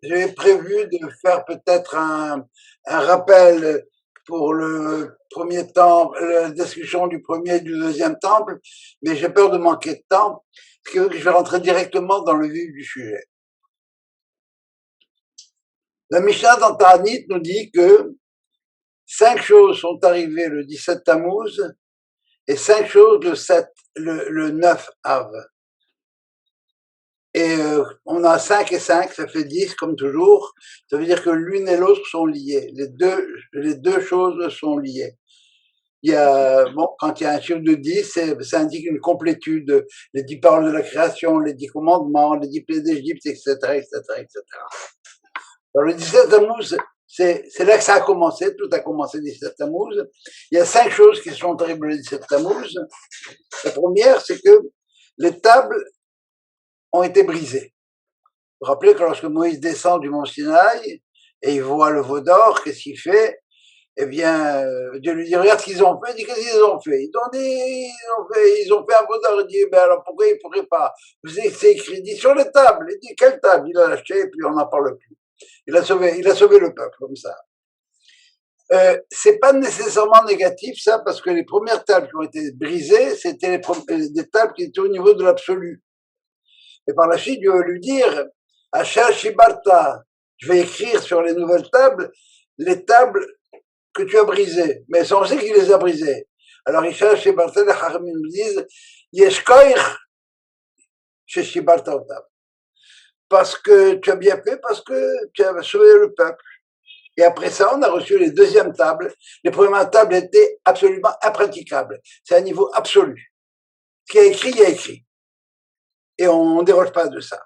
j'avais prévu de faire peut-être un rappel pour le premier temple, la discussion du premier et du deuxième temple, mais j'ai peur de manquer de temps, ce qui veut que je vais rentrer directement dans le vif du sujet. La Mishnah dans Ta'anit nous dit que 5 choses sont arrivées le 17 Tammuz et 5 choses le 9 Av. Et on a 5 et 5, ça fait 10 comme toujours. Ça veut dire que l'une et l'autre sont liées. Les deux choses sont liées. Il y a, bon, quand il y a un chiffre de 10, ça indique une complétude. Les 10 paroles de la création, les 10 commandements, les 10 plaies d'Égypte, etc., etc., etc. Alors le 17 Tammuz, c'est là que ça a commencé. Tout a commencé le 17 Tammuz. Il y a 5 choses qui sont arrivées le 17 Tammuz. La première, c'est que les tables ont été brisées. Vous vous rappelez que lorsque Moïse descend du mont Sinaï et il voit le veau d'or, qu'est-ce qu'il fait? Eh bien, Dieu lui dit, regarde ce qu'ils ont fait. Il dit, qu'est-ce qu'ils ont fait? Ils ont fait un veau d'or. Il dit, ben alors pourquoi ils ne pourraient pas? C'est écrit, il dit, sur les tables. Il dit, quelle table? Il a acheté et puis on n'en parle plus. Il a sauvé le peuple comme ça. C'est pas nécessairement négatif ça, parce que les premières tables qui ont été brisées, c'était des tables qui étaient au niveau de l'absolu. Et par la suite, Dieu va lui dire, Asher Shibarta, je vais écrire sur les nouvelles tables les tables que tu as brisées. Mais on sait qu'il les a brisées. Alors, Asher Shibarta, les Chachamim nous disent, Yeshkoich chez Shibarta Otab. Parce que tu as bien fait, parce que tu as sauvé le peuple. Et après ça, on a reçu les deuxièmes tables. Les premières tables étaient absolument impraticables. C'est un niveau absolu. Ce qu'il y a écrit, il y a écrit. Et on ne déroge pas de ça.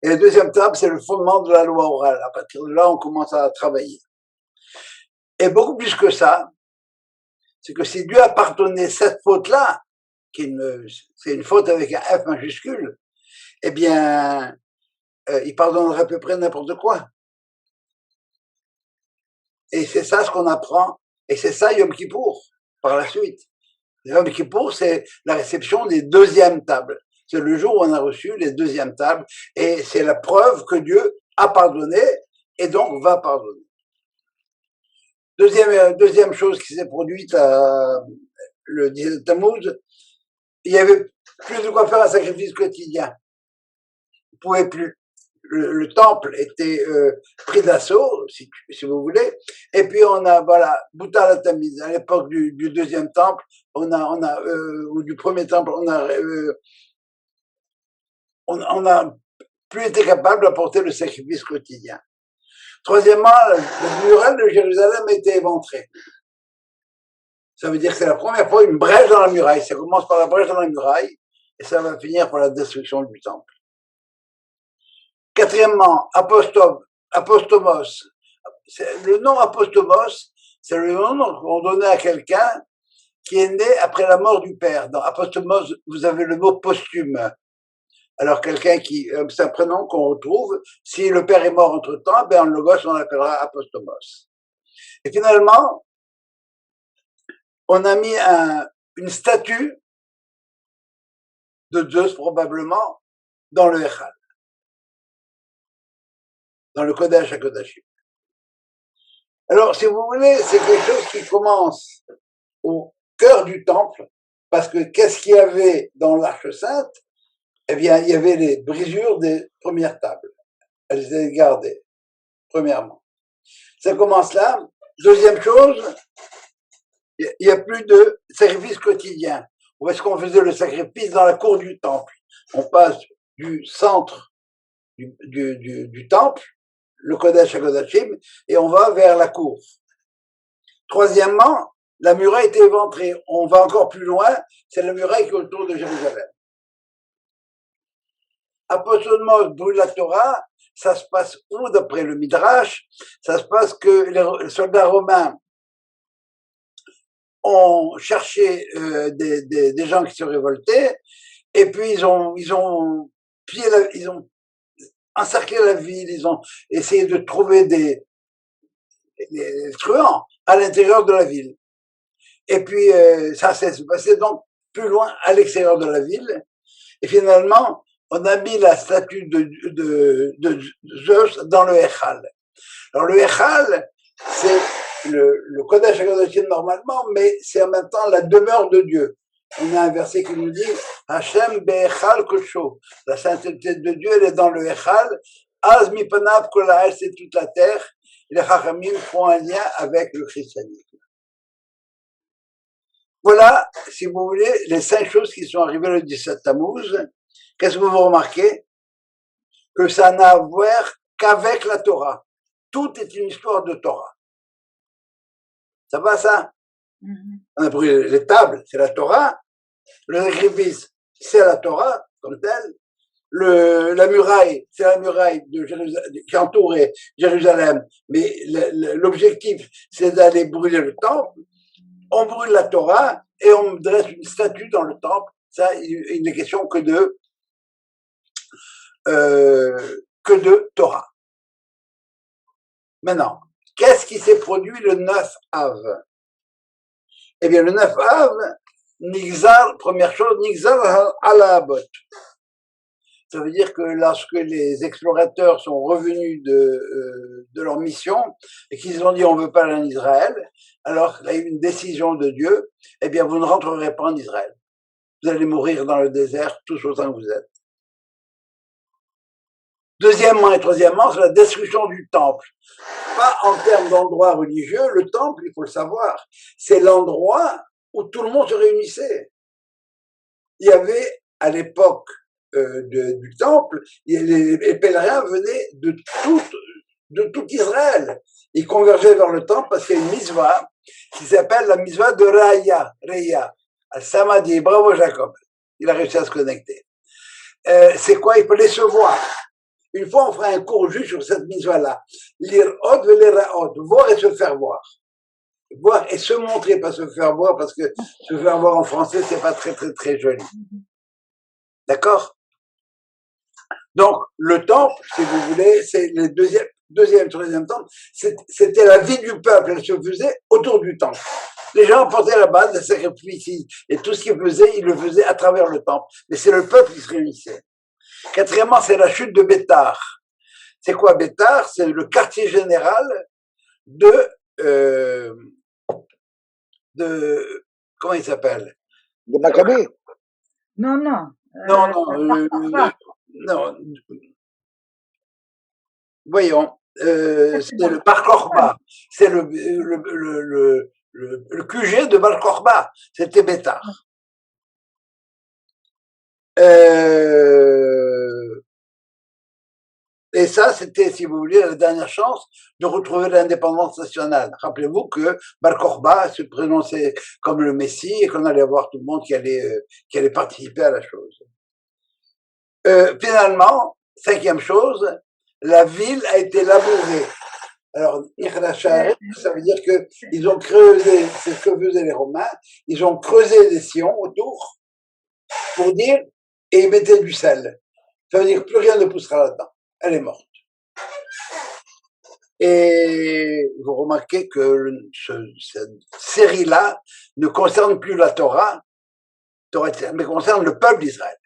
Et la deuxième table, c'est le fondement de la loi orale. À partir de là, on commence à travailler. Et beaucoup plus que ça, c'est que si Dieu a pardonné cette faute-là, c'est une faute avec un F majuscule, eh bien, il pardonnerait à peu près n'importe quoi. Et c'est ça ce qu'on apprend. Et c'est ça Yom Kippour, par la suite. Yom Kippour, c'est la réception des deuxièmes tables. C'est le jour où on a reçu les deuxièmes tables. Et c'est la preuve que Dieu a pardonné et donc va pardonner. Deuxième chose qui s'est produite le 17 Tammuz, il y avait plus de quoi faire un sacrifice quotidien. On ne pouvait plus. Le temple était pris d'assaut, si vous voulez, et puis on a, voilà, Bouta la Tamise, à l'époque du deuxième temple, ou du premier temple, on a plus été capable d'apporter le sacrifice quotidien. Troisièmement, le muraille de Jérusalem a été éventré. Ça veut dire que c'est la première fois une brèche dans la muraille. Ça commence par la brèche dans la muraille, et ça va finir par la destruction du temple. Quatrièmement, apostomos. Le nom apostomos, c'est le nom qu'on donnait à quelqu'un qui est né après la mort du père. Dans apostomos, vous avez le mot posthume. Alors quelqu'un c'est un prénom qu'on retrouve. Si le père est mort entre-temps, ben le gosse on l'appellera apostomos. Et finalement, on a mis une statue de Zeus probablement dans le Echal, dans le Kodesh HaKodashim. Alors, si vous voulez, c'est quelque chose qui commence au cœur du temple, parce que qu'est-ce qu'il y avait dans l'Arche Sainte? Eh bien, il y avait les brisures des premières tables. Elles étaient gardées, premièrement. Ça commence là. Deuxième chose, il n'y a plus de sacrifice quotidien. Où est-ce qu'on faisait le sacrifice? Dans la cour du temple. On passe du centre du temple, le Kodesh HaKodashim, et on va vers la cour. Troisièmement, la muraille était éventrée. On va encore plus loin, c'est la muraille qui est autour de Jérusalem. Apostomos brûle la Torah, ça se passe où d'après le Midrash? Ça se passe que les soldats romains ont cherché des gens qui se révoltaient, et puis ils ont encerclé la ville, ils ont essayé de trouver des truands à l'intérieur de la ville. Et puis ça s'est passé donc plus loin à l'extérieur de la ville. Et finalement, on a mis la statue de Zeus dans le Echal. Alors le Echal, c'est le Kodesh HaKodashim normalement, mais c'est en même temps la demeure de Dieu. On a un verset qui nous dit Hashem be'echal kosho. La sainteté de Dieu, elle est dans le Echal. Az mipanav kol ha'el, c'est toute la terre. Les Chachamim font un lien avec le christianisme. Voilà, si vous voulez, les 5 choses qui sont arrivées le 17 Tammuz. Qu'est-ce que vous remarquez? Que ça n'a à voir qu'avec la Torah. Tout est une histoire de Torah. Ça va, ça? On a pris les tables, c'est la Torah. Le sacrifice, c'est la Torah, comme telle. La muraille, c'est la muraille de Jérusalem, qui entourait Jérusalem. Mais l'objectif, c'est d'aller brûler le temple. On brûle la Torah et on dresse une statue dans le temple. Ça, il n'est question que de Torah. Maintenant, qu'est-ce qui s'est produit le 9 Av? Eh bien, le 9 Av, Nigzar, première chose, Nigzar al-Abot. Ça veut dire que lorsque les explorateurs sont revenus de leur mission et qu'ils ont dit on veut pas aller en Israël, alors il y a eu une décision de Dieu, eh bien vous ne rentrerez pas en Israël. Vous allez mourir dans le désert tous autant que vous êtes. Deuxièmement et troisièmement, c'est la destruction du temple. Pas en termes d'endroit religieux, le temple, il faut le savoir, c'est l'endroit où tout le monde se réunissait. Il y avait à l'époque du temple, les pèlerins venaient de tout Israël. Ils convergeaient vers le temple parce qu'il y a une mitzvah qui s'appelle la mitzvah de Reya. Al-Samadi, bravo Jacob, il a réussi à se connecter. C'est quoi? Il fallait se voir. Une fois, on fera un cours juste sur cette mitzvah-là. L'ir'od ve'lera'od, voir et se faire voir. Voir et se montrer, pas se faire voir, parce que se faire voir en français, c'est pas très, très, très joli. D'accord? Donc, le temple, si vous voulez, c'est le deuxième, troisième temple, c'était la vie du peuple, elle se faisait autour du temple. Les gens portaient là-bas des sacrifices, et tout ce qu'ils faisaient, ils le faisaient à travers le temple. Mais c'est le peuple qui se réunissait. Quatrièmement, c'est la chute de Bétar. C'est quoi Bétar? C'est le quartier général de comment il s'appelle? De Maccabée. Non. Non. Voyons, c'est le Bar Kokhba. C'est le QG de Bar Kokhba. C'était Bétar. Et ça, c'était, si vous voulez, la dernière chance de retrouver l'indépendance nationale. Rappelez-vous que Bar Kokhba se prononçait comme le Messie et qu'on allait voir tout le monde qui allait participer à la chose. Finalement, cinquième chose, la ville a été labourée. Alors, ça veut dire qu'ils ont creusé, c'est ce que faisaient les Romains, ils ont creusé des sillons autour pour dire, et ils mettaient du sel. Ça veut dire que plus rien ne poussera là-dedans. Elle est morte. Et vous remarquez que cette série-là ne concerne plus la Torah, mais concerne le peuple d'Israël.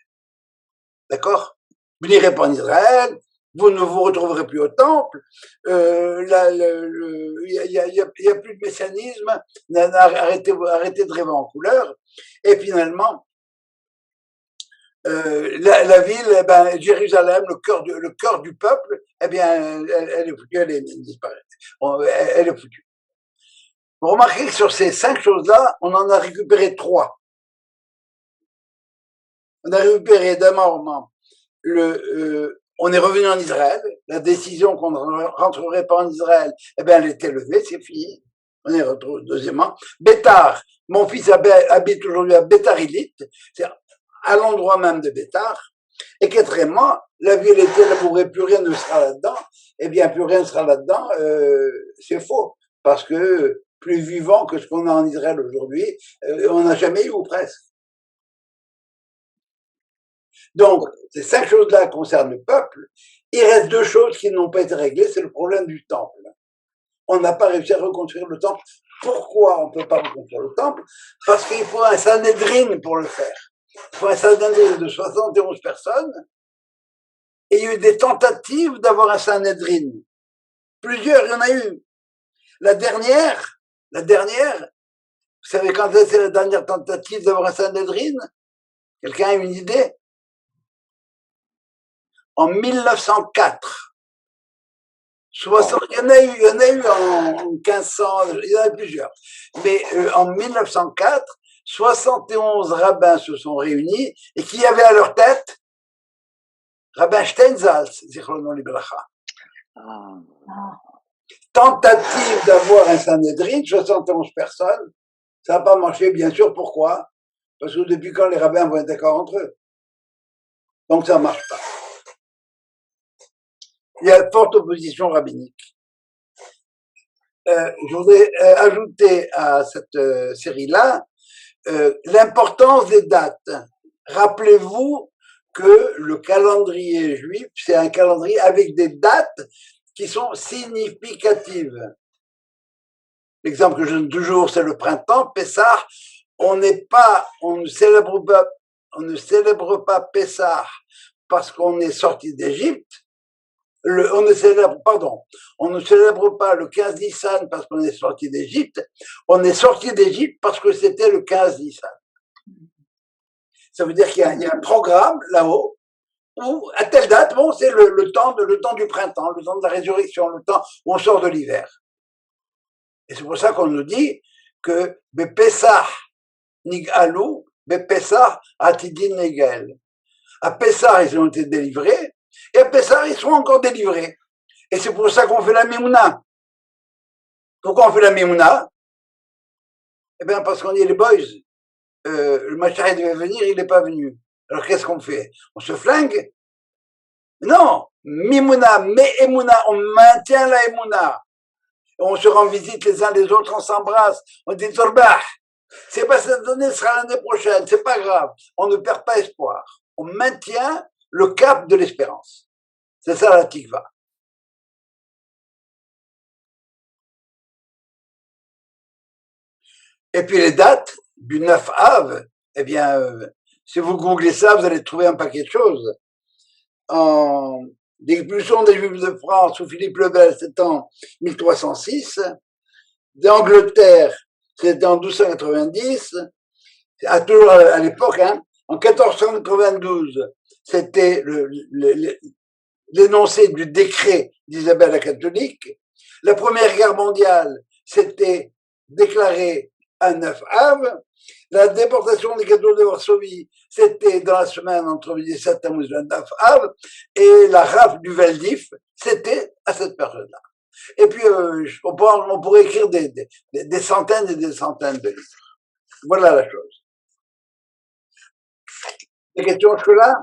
D'accord? Vous n'irez pas en Israël, vous ne vous retrouverez plus au temple, il y a plus de messianisme, arrêtez de rêver en couleur, et finalement, la ville, Jérusalem, le cœur du peuple, eh bien, elle est foutue, elle est disparaître. Elle est foutue. Vous remarquez que sur ces 5 choses-là, on en a récupéré 3. On a récupéré d'abord on est revenu en Israël. La décision qu'on ne rentrerait pas en Israël, eh bien, elle était levée, c'est fini. On est retrouvé. Deuxièmement, Bétar. Mon fils habite aujourd'hui à Bétar-Illit, c'est à l'endroit même de Bétar. Et quatrièmement, la ville était labourée, plus rien ne sera là-dedans. Eh bien, plus rien ne sera là-dedans, c'est faux. Parce que plus vivant que ce qu'on a en Israël aujourd'hui, on n'a jamais eu, ou presque. Donc, ces 5 choses-là concernent le peuple. Il reste 2 choses qui n'ont pas été réglées, c'est le problème du temple. On n'a pas réussi à reconstruire le temple. Pourquoi on ne peut pas reconstruire le temple? Parce qu'il faut un Sanhedrin pour le faire. Il faut un Sanhedrin de 71 personnes Et il y a eu des tentatives d'avoir un Sanhedrin. Plusieurs, il y en a eu. La dernière, vous savez quand c'est la dernière tentative d'avoir un Sanhedrin? Quelqu'un a une idée? En 1904. 60, il y en a eu en 1500, il y en a eu plusieurs. Mais en 1904, 71 rabbins se sont réunis et qui avait à leur tête Rabbin Steinsaltz, Zichrono Libracha. Tentative d'avoir un Sanhedrin, 71 personnes, ça n'a pas marché, bien sûr. Pourquoi? Parce que depuis quand les rabbins vont être d'accord entre eux? Donc ça ne marche pas. Il y a forte opposition rabbinique. Je voudrais ajouter à cette série-là l'importance des dates. Rappelez-vous que le calendrier juif, c'est un calendrier avec des dates qui sont significatives. L'exemple que je donne toujours, c'est le printemps, Pessah. On ne célèbre pas Pessah parce qu'on est sorti d'Égypte. On ne célèbre pas le 15 Nissan parce qu'on est sorti d'Égypte. On est sorti d'Égypte parce que c'était le 15 Nissan. Ça veut dire qu'il y a un programme là-haut où, à telle date, bon, c'est le temps du printemps, le temps de la résurrection, le temps où on sort de l'hiver. Et c'est pour ça qu'on nous dit que Bepessah Nigalu, Bepessah Atidin Negel. À Pessah, ils ont été délivrés, et à Pessah, ils sont encore délivrés. Et c'est pour ça qu'on fait la Mimouna. Pourquoi on fait la Mimouna? Eh bien, parce qu'on dit les boys, le Mashiach devait venir, il n'est pas venu. Alors qu'est-ce qu'on fait? On se flingue? Non, Mimouna, mais Emouna, on maintient la Emouna. On se rend visite les uns les autres, on s'embrasse, on dit Zorbah. C'est pas cette année, ce sera l'année prochaine, c'est pas grave. On ne perd pas espoir. On maintient le cap de l'espérance. C'est ça la tikva. Et puis les dates du 9 Av, eh bien, si vous googlez ça, vous allez trouver un paquet de choses. En l'expulsion des Juifs de France sous Philippe le Bel, c'était en 1306. D'Angleterre, c'était en 1290. Toujours à l'époque, hein. En 1492, c'était l'énoncé du décret d'Isabelle la catholique. La Première Guerre mondiale, c'était déclaré à 9 Av. La déportation des catholiques de Varsovie, c'était dans la semaine entre le 17 et le 29 Av. Et la rafle du Veldiv, c'était à cette période-là. Et puis, on pourrait écrire des centaines et des centaines de livres. Voilà la chose. Des questions jusque-là?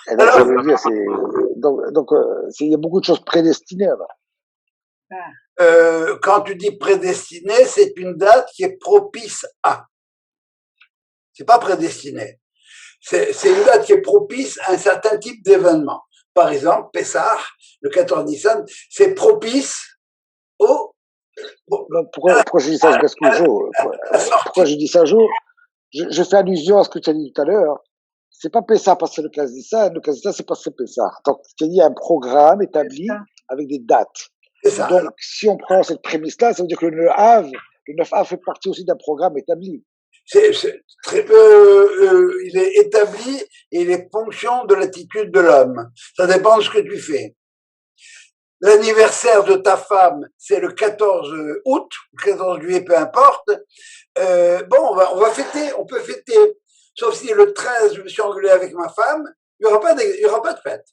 Alors, ça veut dire, il y a beaucoup de choses prédestinées, alors. Quand tu dis prédestiné, c'est une date qui est propice à. C'est pas prédestiné. C'est une date qui est propice à un certain type d'événement. Par exemple, Pessah, le 14 Nissan, c'est propice au... Pourquoi je dis ça, pourquoi je dis ça, je fais allusion à ce que tu as dit tout à l'heure. C'est pas Pessah parce que c'est le 15 Nissan, le 15 Nissan, c'est parce que c'est Pessah. Donc, tu as dit, il y a un programme établi avec des dates. Ça. Donc, si on prend cette prémisse-là, ça veut dire que le 9 Av fait partie aussi d'un programme établi. Il est établi et il est fonction de l'attitude de l'homme. Ça dépend de ce que tu fais. L'anniversaire de ta femme, c'est le 14 août, le 14 juillet, peu importe. On va fêter, on peut fêter. Sauf si le 13, je me suis engueulé avec ma femme, il n'y aura pas de fête.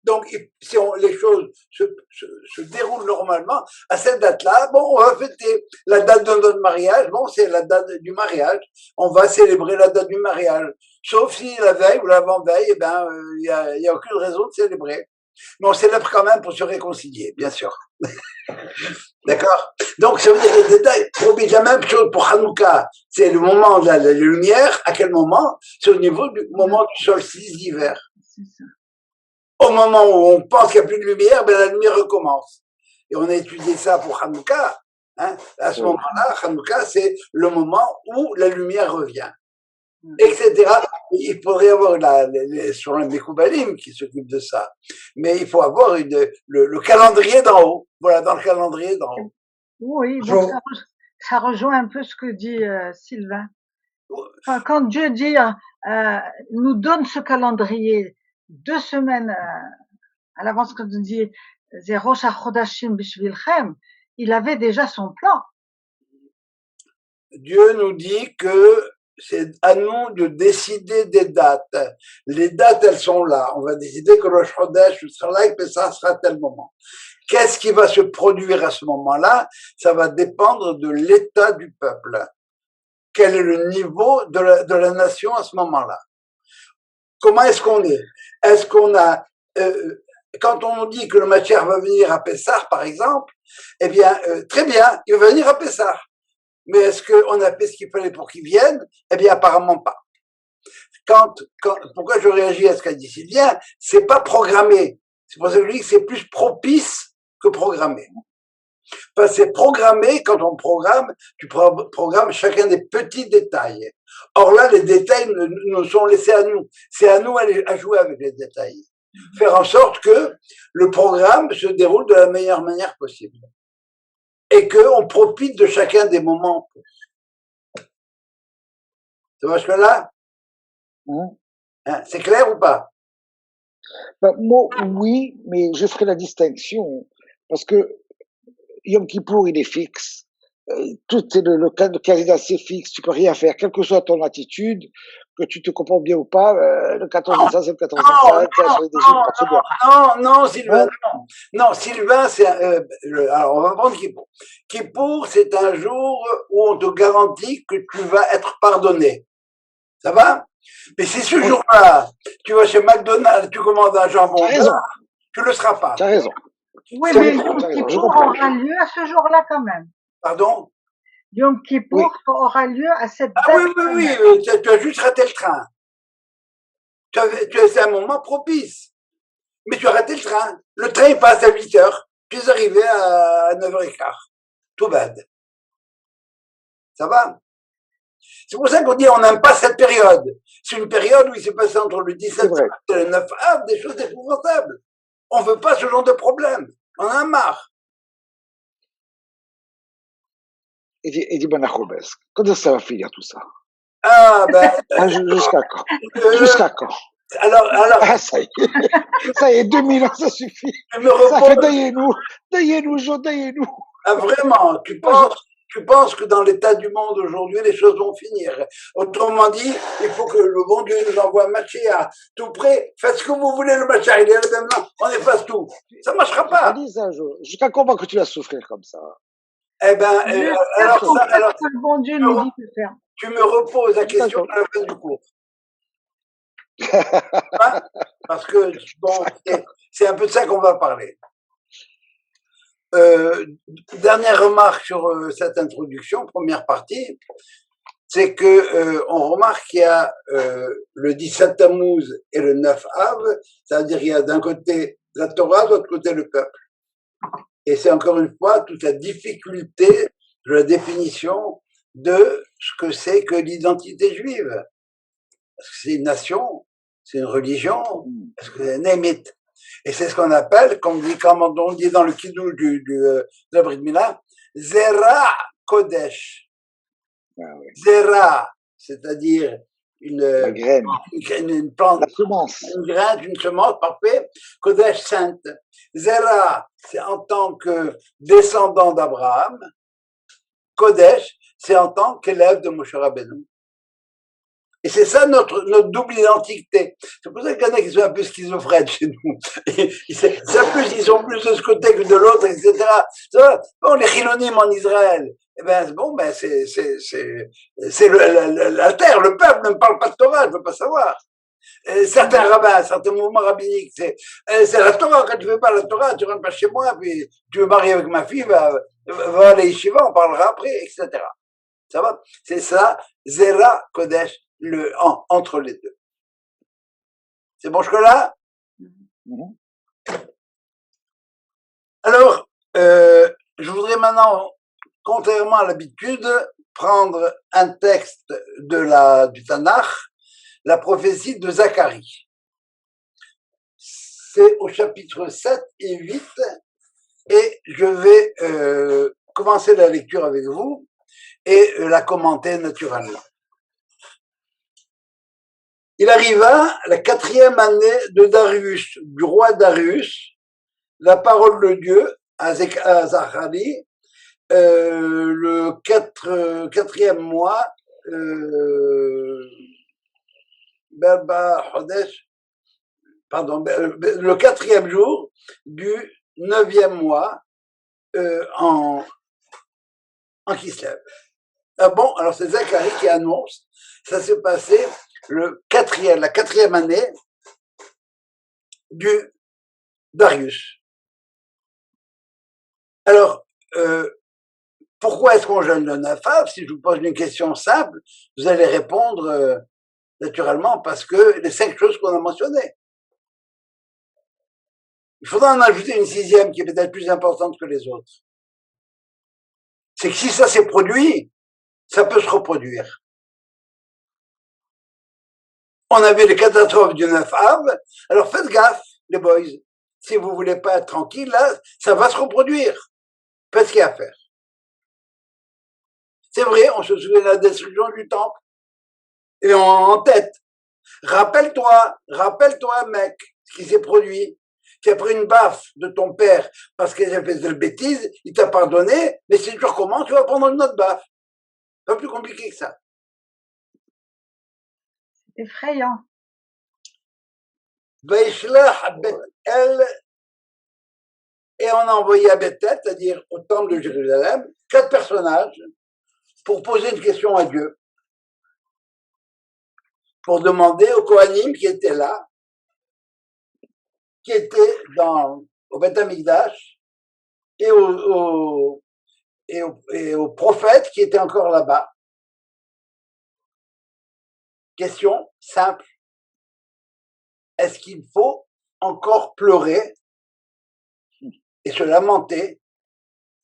Donc, si les choses se déroulent normalement, à cette date-là, on va fêter la date de notre mariage. C'est la date du mariage. On va célébrer la date du mariage. Sauf si la veille ou l'avant-veille, il y a aucune raison de célébrer. Mais on célèbre quand même pour se réconcilier, bien sûr. D'accord? Donc, ça veut dire que les détails, il y a la même chose pour Hanouka. C'est le moment de la lumière. À quel moment? C'est au niveau du moment du solstice d'hiver. C'est ça. Au moment où on pense qu'il n'y a plus de lumière, la lumière recommence. Et on a étudié ça pour Hanouka. Hein. À ce moment-là, Hanouka, c'est le moment où la lumière revient. etc. Il faudrait avoir sur les Mekoubalim qui s'occupent de ça. Mais il faut avoir le calendrier d'en haut. Voilà, dans le calendrier d'en haut. Oui, donc ça rejoint un peu ce que dit Sylvain. Enfin, quand Dieu dit, nous donne ce calendrier 2 semaines à l'avance, quand il dit Rosh HaChodashim Bishvilchem, il avait déjà son plan. Dieu nous dit que c'est à nous de décider des dates. Les dates, elles sont là. On va décider que Rosh Chodesh sera là et que ça sera à tel moment. Qu'est-ce qui va se produire à ce moment-là? Ça va dépendre de l'état du peuple. Quel est le niveau de la nation à ce moment-là? Comment est-ce qu'on est? Est-ce qu'on a... quand on nous dit que le Mashiach va venir à Pessah, par exemple, eh bien, très bien, il va venir à Pessah. Mais est-ce qu'on a fait ce qu'il fallait pour qu'il vienne? Eh bien, apparemment pas. Pourquoi je réagis à ce qu'a dit Sylvain? C'est pas programmé. C'est pour ça que je dis que c'est plus propice que programmé. Parce que c'est programmé, quand on programme, tu programmes chacun des petits détails. Or là, les détails nous sont laissés à nous. C'est à nous à jouer avec les détails. Faire en sorte que le programme se déroule de la meilleure manière possible. Et qu'on profite de chacun des moments. Tu vois ce que là? Hein, c'est clair ou pas? Moi, oui, mais je ferai la distinction. Parce que Yom Kippour, il est fixe. Tout est le candidat, c'est fixe. Tu peux rien faire. Quelle que soit ton attitude, que tu te comportes bien ou pas, le 14 décembre, c'est le 14 décembre. Non, Sylvain, non, Sylvain, c'est, alors on va prendre Kippour. Kippour, c'est un jour où on te garantit que tu vas être pardonné. Ça va? Mais si ce jour-là, tu vas chez McDonald's, tu commandes un jambon, tu le seras pas. Tu as raison. Oui, mais Yom Kippour aura lieu à ce jour-là quand même. Pardon? Yom Kippour aura lieu à cette date. Ah oui, tu as juste raté le train. C'est un moment propice. Mais tu as raté le train. Le train, il passe à 8 heures. Tu es arrivé à 9h15. Tout bad. Ça va? C'est pour ça qu'on dit on n'aime pas cette période. C'est une période où il s'est passé entre le 17 et le 9 av des choses épouvantables. On veut pas ce genre de problème. On en a marre. Et dis Benachobes, quand est-ce que ça va finir tout ça? Ah ben. Jusqu'à quand? Jusqu'à quand? Alors. Ah, ça y est, 2000 ans, ça suffit. Ça fait daillez-nous, Jean, daillez-nous. Ah vraiment, tu penses que dans l'état du monde aujourd'hui, les choses vont finir. Autrement dit, il faut que le bon Dieu nous envoie un Mashiach tout près. Faites ce que vous voulez, le Mashiach, il est là maintenant, on efface tout. Ça ne marchera pas. Jusqu'à quand que tu vas souffrir comme ça? Eh ben, alors que le bon Dieu nous dit de faire. Tu me reposes la question à la fin du cours. Hein? Parce que, bon, c'est un peu de ça qu'on va parler. Dernière remarque sur cette introduction, première partie, c'est que on remarque qu'il y a le 17 Tammuz et le 9 Av, c'est-à-dire il y a d'un côté la Torah, de l'autre côté le peuple. Et c'est encore une fois toute la difficulté de la définition de ce que c'est que l'identité juive. Est-ce que c'est une nation? C'est une religion? Est-ce que c'est un némite? Et c'est ce qu'on appelle, comme on dit dans le kidou de la Brit Mila, Zera Kodesh. Ah oui. Zera, c'est-à-dire une plante, une graine, une semence, parfait. Kodesh, sainte. Zera, c'est en tant que descendant d'Abraham. Kodesh, c'est en tant qu'élève de Moshe Rabbeinu. Et c'est ça notre double identité. C'est pour ça qu'il y en a qui sont un peu schizophrènes chez nous. Ils sont plus de ce côté que de l'autre, etc. Bon, les chilonim en Israël, eh ben, bon, ben, c'est la terre, le peuple ne parle pas de Torah, je ne veux pas savoir. Et certains rabbins, certains mouvements rabbiniques, c'est la Torah, quand tu ne veux pas la Torah, tu rentres pas chez moi, puis tu veux marier avec ma fille, va aller yeshiva, on parlera après, etc. Ça va? C'est ça, Zera Kodesh, entre les deux. C'est bon jusque-là? Alors, je voudrais maintenant, contrairement à l'habitude, prendre un texte du Tanakh, la prophétie de Zacharie. C'est au chapitre 7 et 8, et je vais commencer la lecture avec vous et la commenter naturellement. Il arriva la 4e année de Darius, du roi Darius, la parole de Dieu à Zacharie, le 4e mois, le 4e jour du 9e mois en Kislev. Ah bon, alors c'est Zacharie qui annonce, ça s'est passé la 4e année du Darius. Alors, pourquoi est-ce qu'on jeûne le 9 Av? Si je vous pose une question simple, vous allez répondre naturellement parce que les 5 choses qu'on a mentionnées. Il faudra en ajouter une 6e qui est peut-être plus importante que les autres. C'est que si ça s'est produit, ça peut se reproduire. On a vu les catastrophes du 9 Av, alors faites gaffe, les boys. Si vous voulez pas être tranquille, là, ça va se reproduire. Faites ce qu'il y a à faire. C'est vrai, on se souvient de la destruction du temple. Et en tête. Rappelle-toi, mec, ce qui s'est produit. Tu as pris une baffe de ton père parce qu'il a fait de bêtises, il t'a pardonné, mais si tu recommences, tu vas prendre une autre baffe. Pas plus compliqué que ça. C'est effrayant. Et on a envoyé à Bethel, c'est-à-dire au temple de Jérusalem, 4 personnages pour poser une question à Dieu. Pour demander aux Kohanim qui étaient là, qui étaient au Beth Amikdash, et aux prophètes qui étaient encore là-bas. Question simple. Est-ce qu'il faut encore pleurer et se lamenter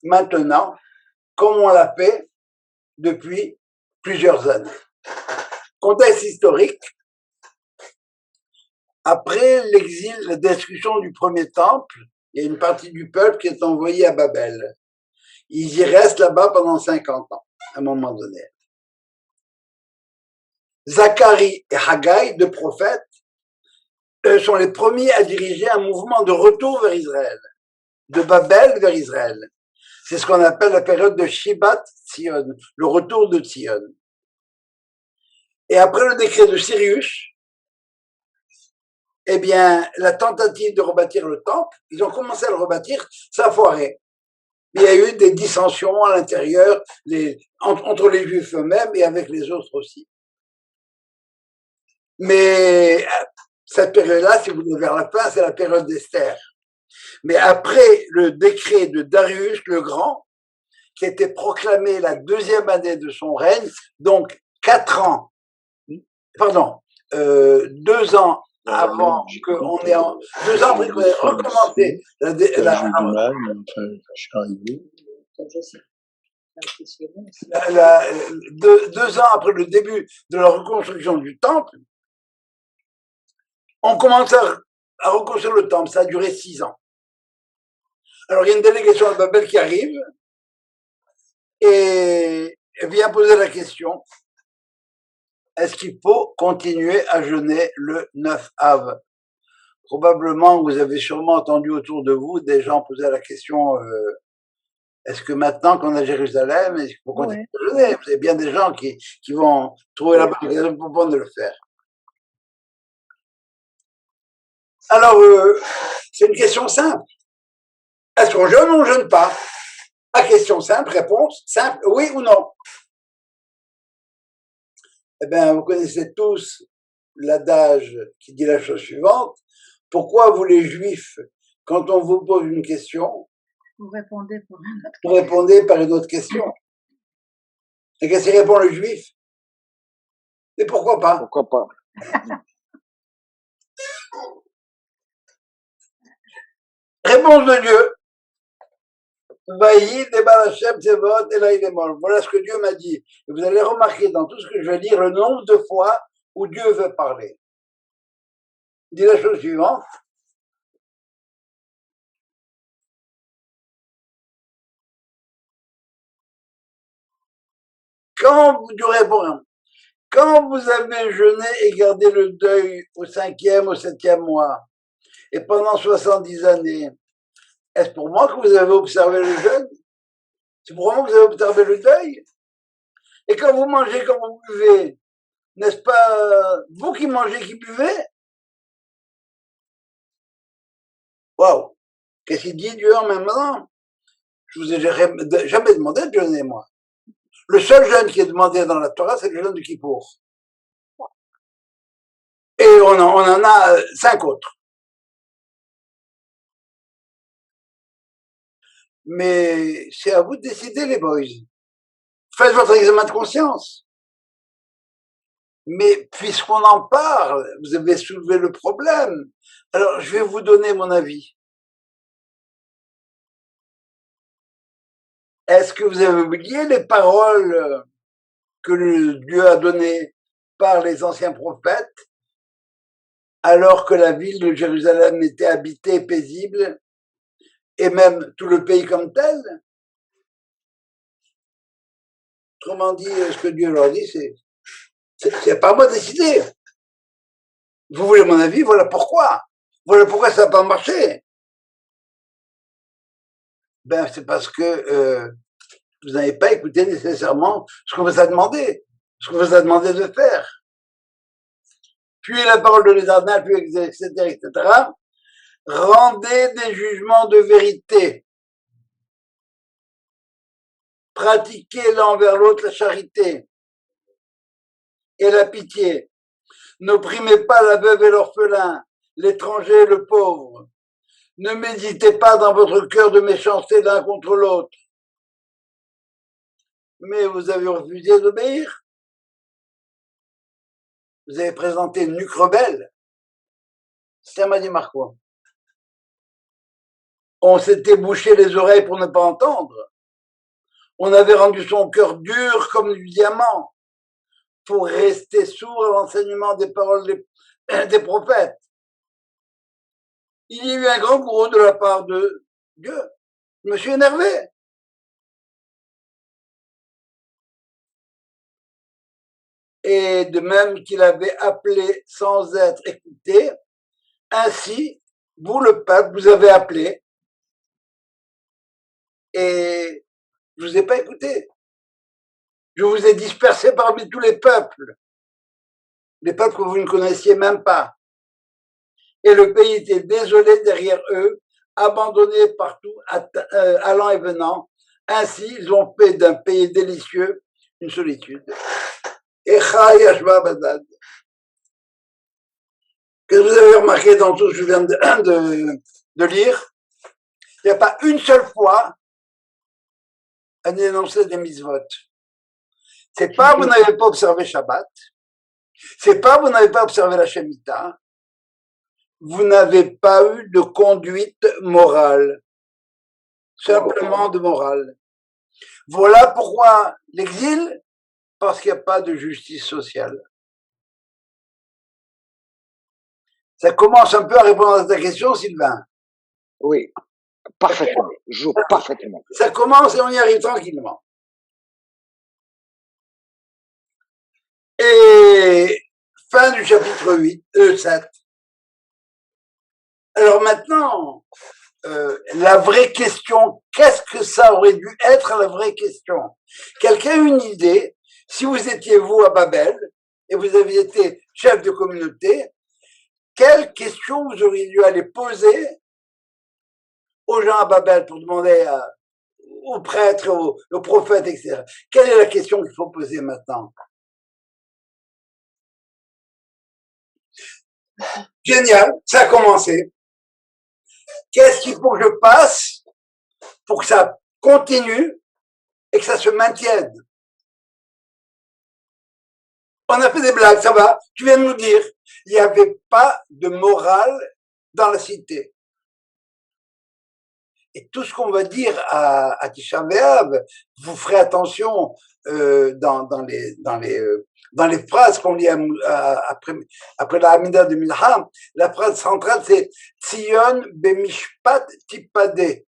maintenant, comme on l'a fait depuis plusieurs années? Contexte historique. Après l'exil, la destruction du premier temple, il y a une partie du peuple qui est envoyée à Babel. Ils y restent là-bas pendant 50 ans, à un moment donné. Zacharie et Haggai, 2 prophètes, sont les premiers à diriger un mouvement de retour vers Israël, de Babel vers Israël. C'est ce qu'on appelle la période de Shibat Tzion, le retour de Tzion. Et après le décret de Cyrus, eh bien, la tentative de rebâtir le temple, ils ont commencé à le rebâtir, ça a foiré. Il y a eu des dissensions à l'intérieur, entre les Juifs eux-mêmes et avec les autres aussi. Mais cette période-là, si vous voulez, vers la fin, c'est la période d'Esther. Mais après le décret de Darius le Grand, qui a été proclamé la 2e année de son règne, donc 2 ans avant qu'on ait 2 ans après qu'on ait recommencé j'ai du mal, mais enfin, je suis arrivé. 2 ans après le début de la reconstruction du temple, on commence à reconstruire le temple. Ça a duré 6 ans. Alors, il y a une délégation à Babel qui arrive et vient poser la question, est-ce qu'il faut continuer à jeûner le 9 Av? Probablement, vous avez sûrement entendu autour de vous des gens poser la question, est-ce que maintenant qu'on est à Jérusalem, est-ce qu'il faut continuer à jeûner? Vous avez bien des gens qui vont trouver la bonne raison pour pas de le faire. Alors, c'est une question simple. Est-ce qu'on jeûne ou on ne jeûne pas? À question simple, réponse simple, oui ou non? Eh bien, vous connaissez tous l'adage qui dit la chose suivante. Pourquoi vous les Juifs, quand on vous pose une question, vous répondez par une autre question? Et qu'est-ce qu'il répond le Juif? Et pourquoi pas? Pourquoi pas? Réponse de Dieu. Vaï, Debal Hashem, Tsevot, et là il est mort. Voilà ce que Dieu m'a dit. Et vous allez remarquer dans tout ce que je vais lire le nombre de fois où Dieu veut parler. Il dit la chose suivante. Quand vous avez jeûné et gardé le deuil au 5e, au 7e mois, et pendant 70 années, est-ce pour moi que vous avez observé le jeûne? C'est pour moi que vous avez observé le deuil? Et quand vous mangez, quand vous buvez, n'est-ce pas vous qui mangez, qui buvez? Waouh! Qu'est-ce qu'il dit Dieu en même temps? Je vous ai jamais demandé de jeûner, moi. Le seul jeûne qui est demandé dans la Torah, c'est le jeûne de Kippour. Et on en a 5 autres. Mais c'est à vous de décider, les boys. Faites votre examen de conscience. Mais puisqu'on en parle, vous avez soulevé le problème. Alors, je vais vous donner mon avis. Est-ce que vous avez oublié les paroles que Dieu a données par les anciens prophètes, alors que la ville de Jérusalem était habitée, paisible, et même tout le pays comme tel? Autrement dit, ce que Dieu leur dit, c'est pas à moi de décider. Vous voulez mon avis, voilà pourquoi. Voilà pourquoi ça n'a pas marché. Ben, c'est parce que vous n'avez pas écouté nécessairement ce qu'on vous a demandé, ce qu'on vous a demandé de faire. Puis la parole de l'Éternel, puis etc., etc. Rendez des jugements de vérité. Pratiquez l'un envers l'autre la charité et la pitié. N'opprimez pas la veuve et l'orphelin, l'étranger et le pauvre. Ne méditez pas dans votre cœur de méchanceté l'un contre l'autre. Mais vous avez refusé d'obéir. Vous avez présenté une nuque rebelle. Ça m'a dit Marco. On s'était bouché les oreilles pour ne pas entendre. On avait rendu son cœur dur comme du diamant pour rester sourd à l'enseignement des paroles des prophètes. Il y a eu un grand courroux de la part de Dieu. Je me suis énervé. Et de même qu'il avait appelé sans être écouté, ainsi, vous, le peuple, vous avez appelé et je vous ai pas écouté. Je vous ai dispersé parmi tous les peuples que vous ne connaissiez même pas. Et le pays était désolé derrière eux, abandonné partout, allant et venant. Ainsi, ils ont fait d'un pays délicieux une solitude. Et Badad. Qu'est-ce que vous avez remarqué dans tout ce que je viens de lire? Il n'y a pas une seule fois un énoncé des mitzvot. C'est pas vous n'avez pas observé Shabbat, c'est pas vous n'avez pas observé la Shemitah, vous n'avez pas eu de conduite morale, simplement de morale. Voilà pourquoi l'exil, parce qu'il n'y a pas de justice sociale. Ça commence un peu à répondre à ta question, Sylvain. Oui, parfaitement, je joue parfaitement. Ça commence et on y arrive tranquillement. Et fin du chapitre 7. Alors maintenant, la vraie question, qu'est-ce que ça aurait dû être la vraie question? Quelqu'un a une idée? Si vous étiez vous à Babel et vous aviez été chef de communauté, quelle question vous auriez dû aller poser aux gens à Babel pour demander aux prêtres, aux prophètes, etc. Quelle est la question qu'il faut poser maintenant? Génial, ça a commencé. Qu'est-ce qu'il faut que je passe pour que ça continue et que ça se maintienne? On a fait des blagues, ça va. Tu viens de nous dire, il n'y avait pas de morale dans la cité. Et tout ce qu'on va dire à Tisha B'Av, vous ferez attention dans les phrases qu'on lit après la Hamida de Milham. La phrase centrale, c'est Tzion bemishpat tipade.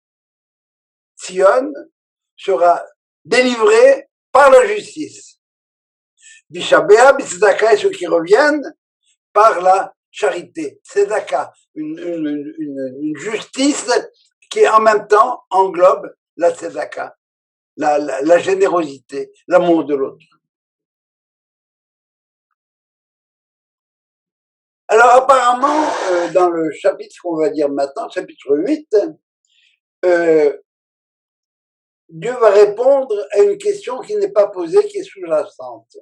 Tzion sera délivré par la justice. Tisha B'Av, Tzedaka et ceux qui reviennent par la charité. Tzedaka, une justice qui en même temps englobe la tzedaka, la générosité, l'amour de l'autre. Alors apparemment, dans le chapitre qu'on va dire maintenant, chapitre 8, Dieu va répondre à une question qui n'est pas posée, qui est sous-jacente.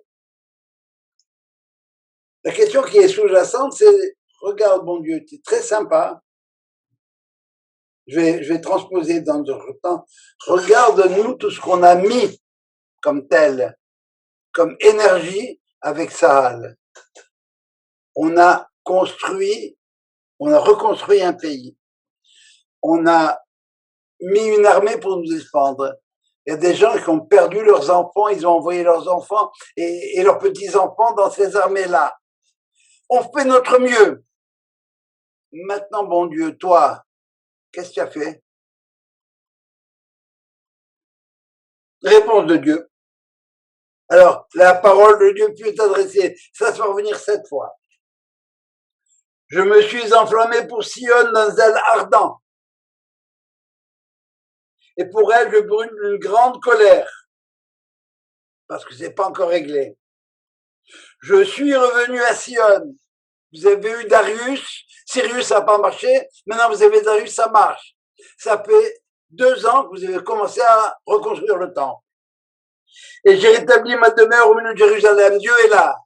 La question qui est sous-jacente, c'est, regarde mon Dieu, tu es très sympa, je vais transposer dans notre temps. Regarde-nous tout ce qu'on a mis comme tel, comme énergie avec Sahel. On a reconstruit un pays. On a mis une armée pour nous défendre. Il y a des gens qui ont perdu leurs enfants, ils ont envoyé leurs enfants et leurs petits-enfants dans ces armées-là. On fait notre mieux. Maintenant, bon Dieu, toi, qu'est-ce que tu as fait? Réponse de Dieu. Alors, la parole de Dieu peut t'adresser. Ça va revenir 7 fois. Je me suis enflammé pour Sion d'un zèle ardent. Et pour elle, je brûle une grande colère. Parce que c'est pas encore réglé. Je suis revenu à Sion. Vous avez eu Darius. Sirius, ça n'a pas marché. Maintenant, vous avez Darius, ça marche. Ça fait 2 ans que vous avez commencé à reconstruire le temple. Et j'ai rétabli ma demeure au milieu de Jérusalem. Dieu est là.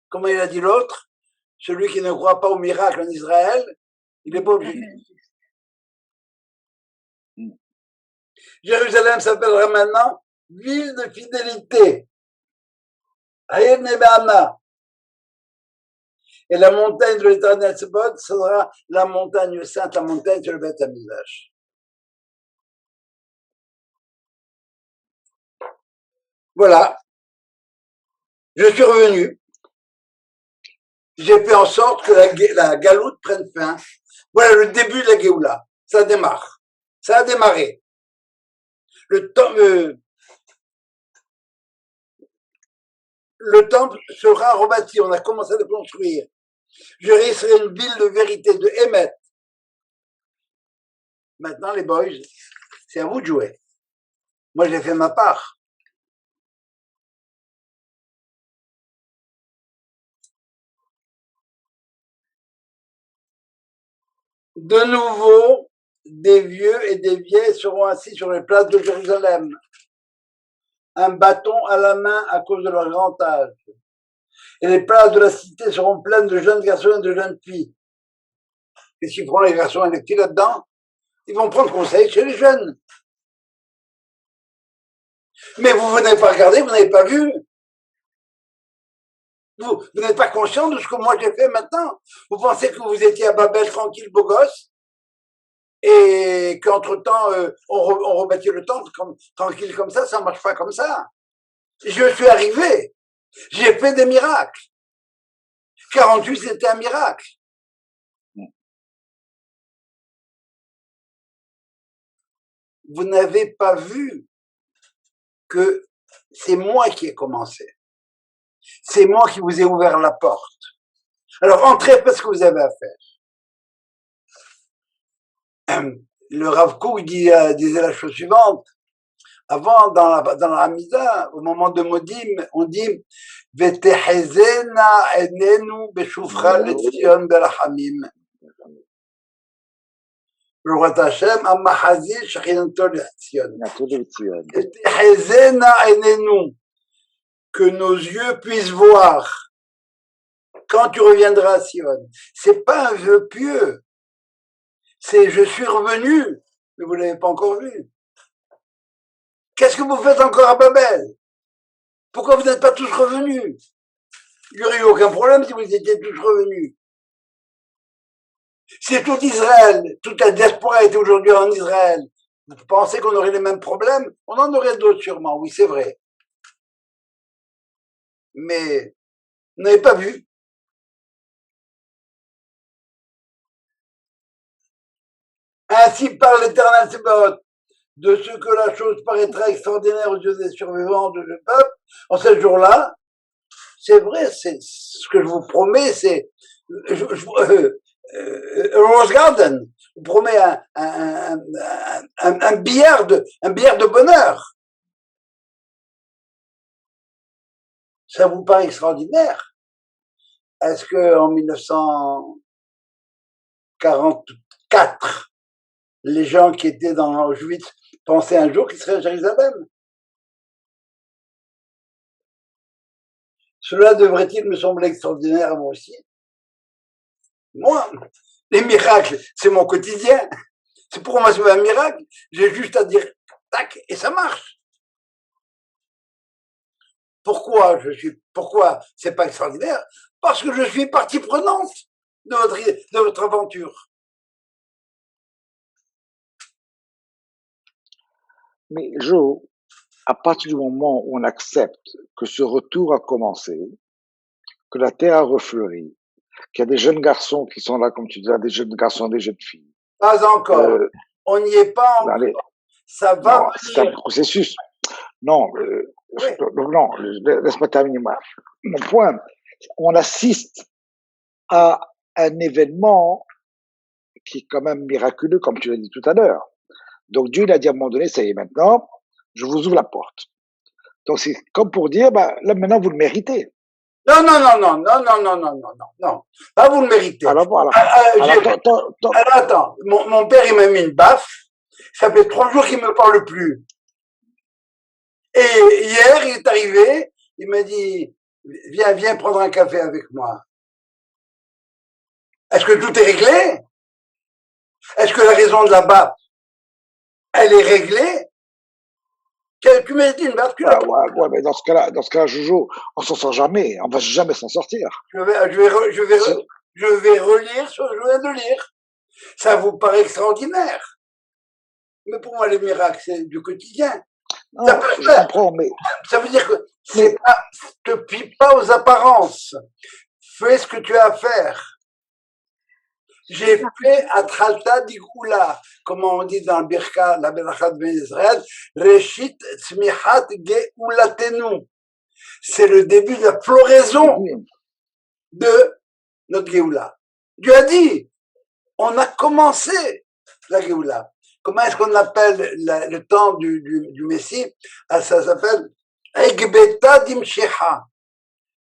Comment il a dit l'autre? Celui qui ne croit pas au miracle en Israël, il n'est pas obligé. Jérusalem s'appellera maintenant ville de fidélité. Aïr Nebana. Et la montagne de l'Éternel Tsebot sera la montagne sainte, la montagne sur le Beth Amikdash. Voilà. Je suis revenu. J'ai fait en sorte que la galoute prenne fin. Voilà le début de la Géoula. Ça démarre. Ça a démarré. Le temple sera rebâti. On a commencé à le construire. Je serai une ville de vérité, de Hémet. Maintenant, les boys, c'est à vous de jouer. Moi, j'ai fait ma part. De nouveau, des vieux et des vieilles seront assis sur les places de Jérusalem, un bâton à la main à cause de leur grand âge. Et les places de la cité seront pleines de jeunes garçons et de jeunes filles. Qu'est-ce qu'ils feront les garçons et les filles là-dedans? Ils vont prendre conseil chez les jeunes. Mais vous n'avez pas regardé, vous n'avez pas vu. Vous n'êtes pas conscient de ce que moi j'ai fait maintenant. Vous pensez que vous étiez à Babel tranquille, beau gosse, et qu'entre-temps, on rebâtit le temple tranquille comme ça ne marche pas comme ça. Je suis arrivé, j'ai fait des miracles. 48, c'était un miracle. Vous n'avez pas vu que c'est moi qui ai commencé. C'est moi qui vous ai ouvert la porte. Alors entrez, faites ce que vous avez à faire. Le Rav Kook disait la chose suivante. Avant, dans la Hamida, au moment de Modim, on dit Vetehezena enenu beshufcha letzion berachamim. Le roi Hashem amahazir shechinato letzion. Vetehezena enenu. Que nos yeux puissent voir quand tu reviendras à Sion. C'est pas un vœu pieux. C'est je suis revenu, mais vous l'avez pas encore vu. Qu'est-ce que vous faites encore à Babel? Pourquoi vous n'êtes pas tous revenus? Il n'y aurait eu aucun problème si vous étiez tous revenus. Si tout Israël, toute la diaspora était aujourd'hui en Israël, Vous pensez qu'on aurait les mêmes problèmes? On en aurait d'autres sûrement, oui, c'est vrai. Mais vous n'avez pas vu. Ainsi parle l'Éternel Tsebaoth, de ce que la chose paraîtra extraordinaire aux yeux des survivants de ce peuple, en ce jour-là. C'est vrai, c'est ce que je vous promets, c'est Rose Garden. Je vous promets un billard de bonheur. Ça vous paraît extraordinaire? Est-ce que en 1944, les gens qui étaient dans Auschwitz pensaient un jour qu'ils seraient à Jérusalem? Cela devrait-il me sembler extraordinaire à moi aussi? Moi, les miracles, c'est mon quotidien. C'est pour moi, c'est un miracle. J'ai juste à dire tac et ça marche. Pourquoi c'est pas extraordinaire? Parce que je suis partie prenante de votre aventure. Mais Joe, à partir du moment où on accepte que ce retour a commencé, que la terre a refleuri, qu'il y a des jeunes garçons qui sont là, comme tu disais, des jeunes garçons, des jeunes filles. Pas encore. On n'y est pas encore. Allez, ça va non, c'est un processus. Non, oui. non, laisse-moi terminer mon point. On assiste à un événement qui est quand même miraculeux, comme tu l'as dit tout à l'heure. Donc Dieu il a dit à un moment donné, ça y est, maintenant, je vous ouvre la porte. Donc c'est comme pour dire, bah, là maintenant vous le méritez. Non, pas vous le méritez. Alors voilà. Alors attends, mon père il m'a mis une baffe, ça fait 3 jours qu'il me parle plus. Et hier il est arrivé, il m'a dit, viens prendre un café avec moi. Est-ce que tout est réglé? Est-ce que la raison de la baffe, elle est réglée? Tu m'as dit une baffe, tu l'as pas. Ouais, mais dans ce cas-là, Jojo, on s'en sort jamais, on va jamais s'en sortir. Je vais relire ce que je viens de lire. Ça vous paraît extraordinaire. Mais pour moi, les miracles, c'est du quotidien. Non, je comprends, mais... Ça veut dire que te plie pas aux apparences. Fais ce que tu as à faire. J'ai fait Atralta Dikoula, comme on dit dans le Birka, la Beracha de Ben Israël, Reshit Tzmichat Geulatenu. C'est le début de la floraison de notre Géoula. Dieu a dit, on a commencé la Géoula. Comment est-ce qu'on appelle le temps du Messie? Ça s'appelle Egbeta Dimshecha,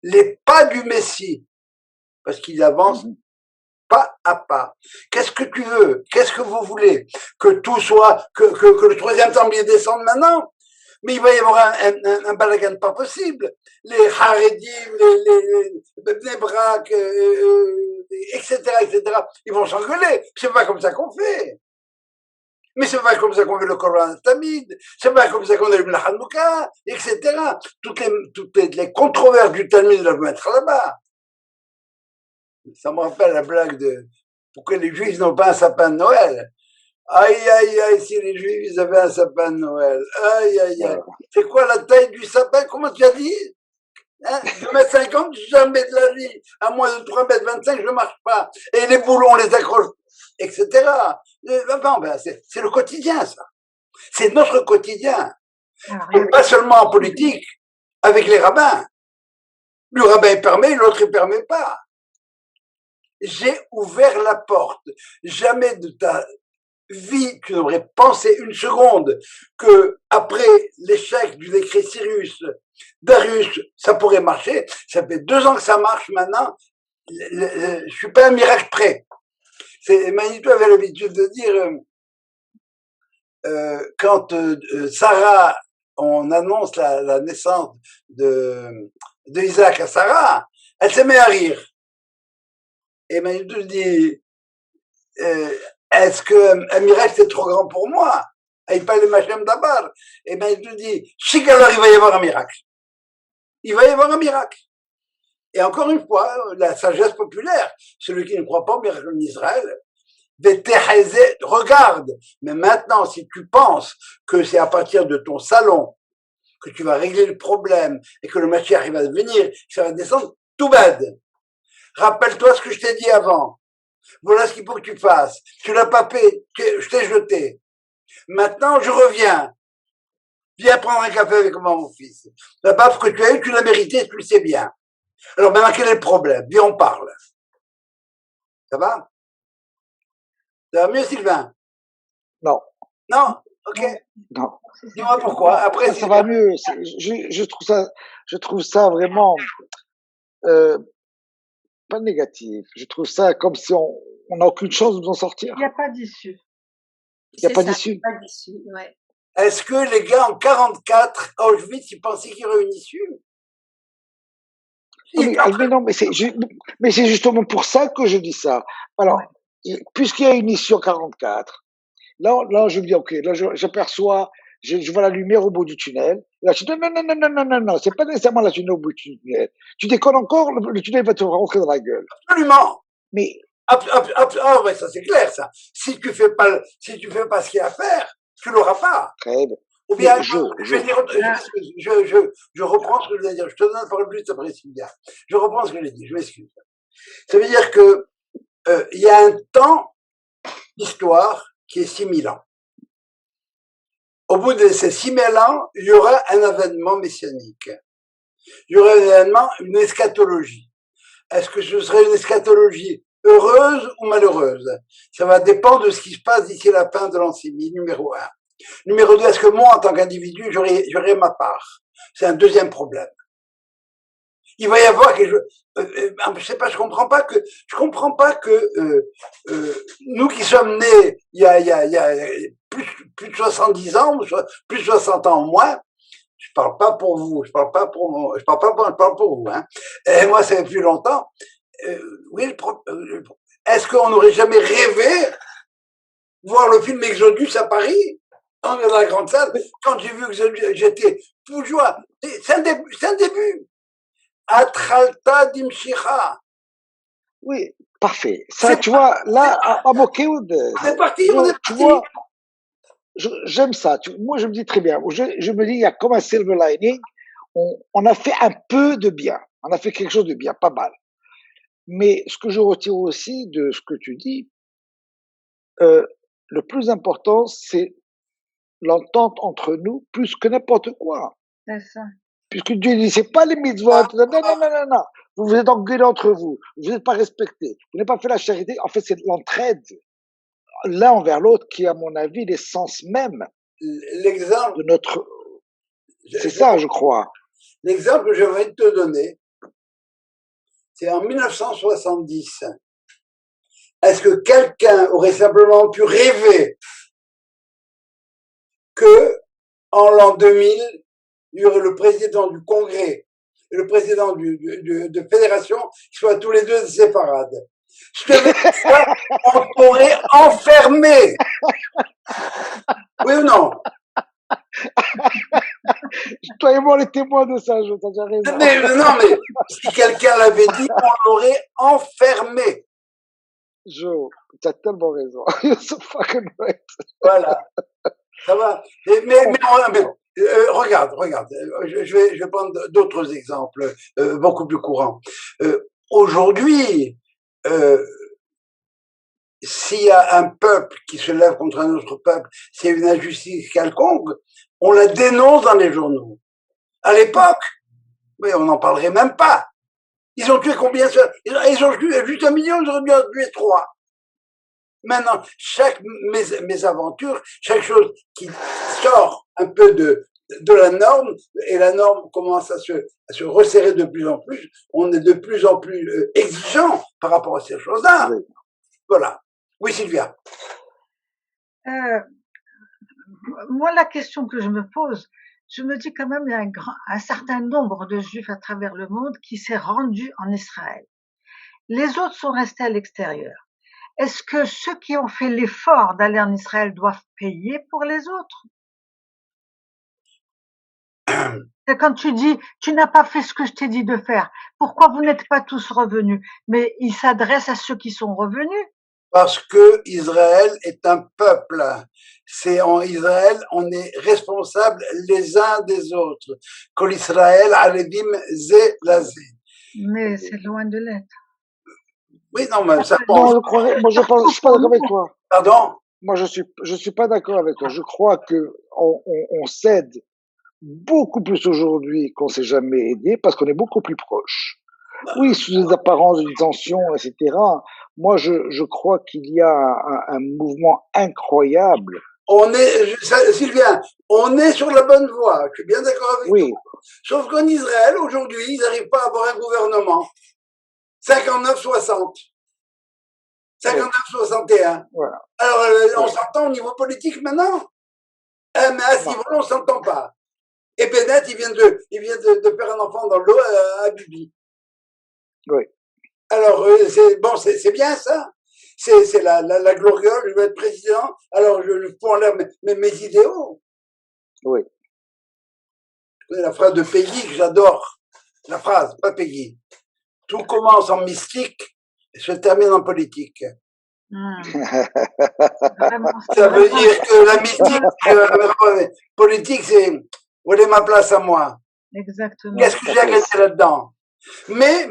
les pas du Messie, parce qu'il avance pas à pas. Qu'est-ce que tu veux? Qu'est-ce que vous voulez? Que tout soit, que le 3e templier descende maintenant? Mais il va y avoir un balagan pas possible. Les Haredim, les Bnei Brak, etc., ils vont s'engueuler. C'est pas comme ça qu'on fait. Mais c'est pas comme ça qu'on fait le Coran Tamid, c'est pas comme ça qu'on allume la Hanouka, etc. Toutes les controverses du Talmud doivent mettre là-bas. Ça me rappelle la blague de pourquoi les Juifs n'ont pas un sapin de Noël. Aïe, si les Juifs ils avaient un sapin de Noël. Aïe. C'est quoi la taille du sapin? Comment tu as dit? 2,50 m, jamais de la vie. À moins de 3,25 m, je ne marche pas. Et les boulons, on les accroche, etc. C'est le quotidien, ça. C'est notre quotidien. Pas seulement en politique, avec les rabbins. Le rabbin il permet, l'autre il permet pas. J'ai ouvert la porte. Jamais de ta vie, tu n'aurais pensé une seconde que après l'échec du décret Darius, ça pourrait marcher. Ça fait 2 ans que ça marche maintenant. Je suis pas un miracle près. Manitou avait l'habitude de dire quand Sarah, on annonce la naissance de Isaac à Sarah, elle se met à rire. Et Manitou dit est-ce qu'un miracle c'est trop grand pour moi? Il parle de Machem d'abord. Et Manitou dit alors il va y avoir un miracle. Il va y avoir un miracle. Et encore une fois, la sagesse populaire, celui qui ne croit pas au miracle en Israël, regarde. Mais maintenant, si tu penses que c'est à partir de ton salon que tu vas régler le problème et que le Mashiach va venir, ça va descendre, tout bad. Rappelle-toi ce que je t'ai dit avant. Voilà ce qu'il faut que tu fasses. Tu l'as pas fait, je t'ai jeté. Maintenant, je reviens. Viens prendre un café avec moi, mon fils. La baffe que tu as eue, tu l'as méritée, tu le sais bien. Alors maintenant, quel est le problème? Viens, on parle. Ça va? Ça va mieux, Sylvain? Non. Non? Ok. Non. Dis-moi pourquoi. Après, ça va mieux. Je trouve ça vraiment pas négatif. Je trouve ça comme si on n'a aucune chance de nous en sortir. Il n'y a pas d'issue. Il n'y a pas d'issue. Pas d'issue, ouais. Est-ce que les gars en 44 à Auschwitz, ils pensaient qu'il y aurait une issue? Mais non, mais c'est justement pour ça que je dis ça. Alors, puisqu'il y a une issue en 44, là, je me dis, ok, là, j'aperçois, je vois la lumière au bout du tunnel. Là, je dis, non, c'est pas nécessairement la lumière au bout du tunnel. Tu déconnes encore, le tunnel va te rentrer dans la gueule. Absolument. Mais, ah ouais, ça c'est clair, ça. Si tu fais pas ce qu'il y a à faire, tu l'auras pas. très bien. Ou bien, je reprends ce que je voulais dire. Je te donne la parole juste après, Sylvia. Je reprends ce que j'ai dit. Je m'excuse. Ça veut dire que il y a un temps d'histoire qui est 6000 ans. Au bout de ces 6000 ans, il y aura un événement messianique. Il y aura un événement, une eschatologie. Est-ce que ce serait une eschatologie heureuse ou malheureuse? Ça va dépendre de ce qui se passe d'ici la fin de l'an 6000, numéro 1. Numéro 2, est-ce que moi, en tant qu'individu, j'aurai ma part? C'est un deuxième problème. Il va y avoir quelque chose, je sais pas, je comprends pas que nous qui sommes nés il y a plus de 70 ans, plus de 60 ans au moins, je parle pas pour vous, je parle pas pour vous, hein. Et moi, ça fait plus longtemps. Oui, est-ce qu'on n'aurait jamais rêvé voir le film Exodus à Paris, dans la grande salle? Quand j'ai vu Exodus, j'étais tout joie. C'est un début. Atralta dimshira. oui, parfait. Ça, tu vois, là, à Mokéoud, on est parti. Tu vois, j'aime ça. Moi, je me dis très bien. Je me dis, il y a comme un silver lining. On a fait un peu de bien. On a fait quelque chose de bien, pas mal. Mais ce que je retire aussi de ce que tu dis, le plus important, c'est l'entente entre nous plus que n'importe quoi. C'est ça. Puisque Dieu dit, c'est pas les mitzvot. Non. Vous vous êtes engueulés entre vous. Vous n'êtes pas respectés. Vous n'avez pas fait la charité. En fait, c'est l'entraide l'un envers l'autre qui est, à mon avis, l'essence même L'exemple de notre. C'est ça, je crois. L'exemple que je vais te donner, c'est en 1970. Est-ce que quelqu'un aurait simplement pu rêver que, en l'an 2000, il y aurait le président du Congrès et le président de fédération qui soient tous les deux des séparades? Je te dis ça, on t'aurait enfermé. Oui ou non? Toi et moi, les témoins de ça, t'as déjà raison. Mais si quelqu'un l'avait dit, on l'aurait enfermé. Joe, tu as tellement raison. You're so fucking right. Voilà. Ça va. Mais regarde. Je vais prendre d'autres exemples beaucoup plus courants. Aujourd'hui, s'il y a un peuple qui se lève contre un autre peuple, s'il y a une injustice quelconque, on la dénonce dans les journaux. À l'époque, mais on n'en parlerait même pas. Ils ont tué combien? Ils ont tué juste 1 million, ils auraient dû en tuer 3. Maintenant, chaque mésaventure, chaque chose qui sort un peu de la norme, et la norme commence à se resserrer de plus en plus, on est de plus en plus exigeant par rapport à ces choses-là. Oui. Voilà. Oui, Sylvia. Moi, la question que je me pose, je me dis quand même, il y a un certain nombre de Juifs à travers le monde qui s'est rendu en Israël. Les autres sont restés à l'extérieur. Est-ce que ceux qui ont fait l'effort d'aller en Israël doivent payer pour les autres? C'est quand tu dis, tu n'as pas fait ce que je t'ai dit de faire. Pourquoi vous n'êtes pas tous revenus? Mais il s'adresse à ceux qui sont revenus. Parce que Israël est un peuple. C'est en Israël, on est responsable les uns des autres. Kol Israël Arevim Ze Laze. Mais c'est loin de l'être. Oui, non, mais ça Non, pense. je suis pas d'accord avec toi. Pardon? Moi, je suis pas d'accord avec toi. Je crois que on s'aide beaucoup plus aujourd'hui qu'on s'est jamais aidé parce qu'on est beaucoup plus proche. Oui, sous des apparences de tension, etc. Moi, je crois qu'il y a un mouvement incroyable. Sylvain, on est sur la bonne voie. Je suis bien d'accord avec Oui, toi. Sauf qu'en Israël, aujourd'hui, ils n'arrivent pas à avoir un gouvernement. 59-60. 59-61. voilà. Alors, on Ouais. s'entend au niveau politique maintenant? Mais à ce Non. niveau-là, on s'entend pas. Et Bennett, il vient de faire un enfant dans l'eau à Bibi. Oui. Alors, c'est bien ça. C'est la gloriole, je veux être président. Alors, je fous en l'air mes idéaux. Oui. Tu connais la phrase de Peggy que j'adore. La phrase, pas Peggy. Tout commence en mystique et se termine en politique. Vraiment, Ça veut dire que la mystique, politique, c'est où est ma place à moi? Exactement. Qu'est-ce que j'ai à gagner là-dedans? Mais,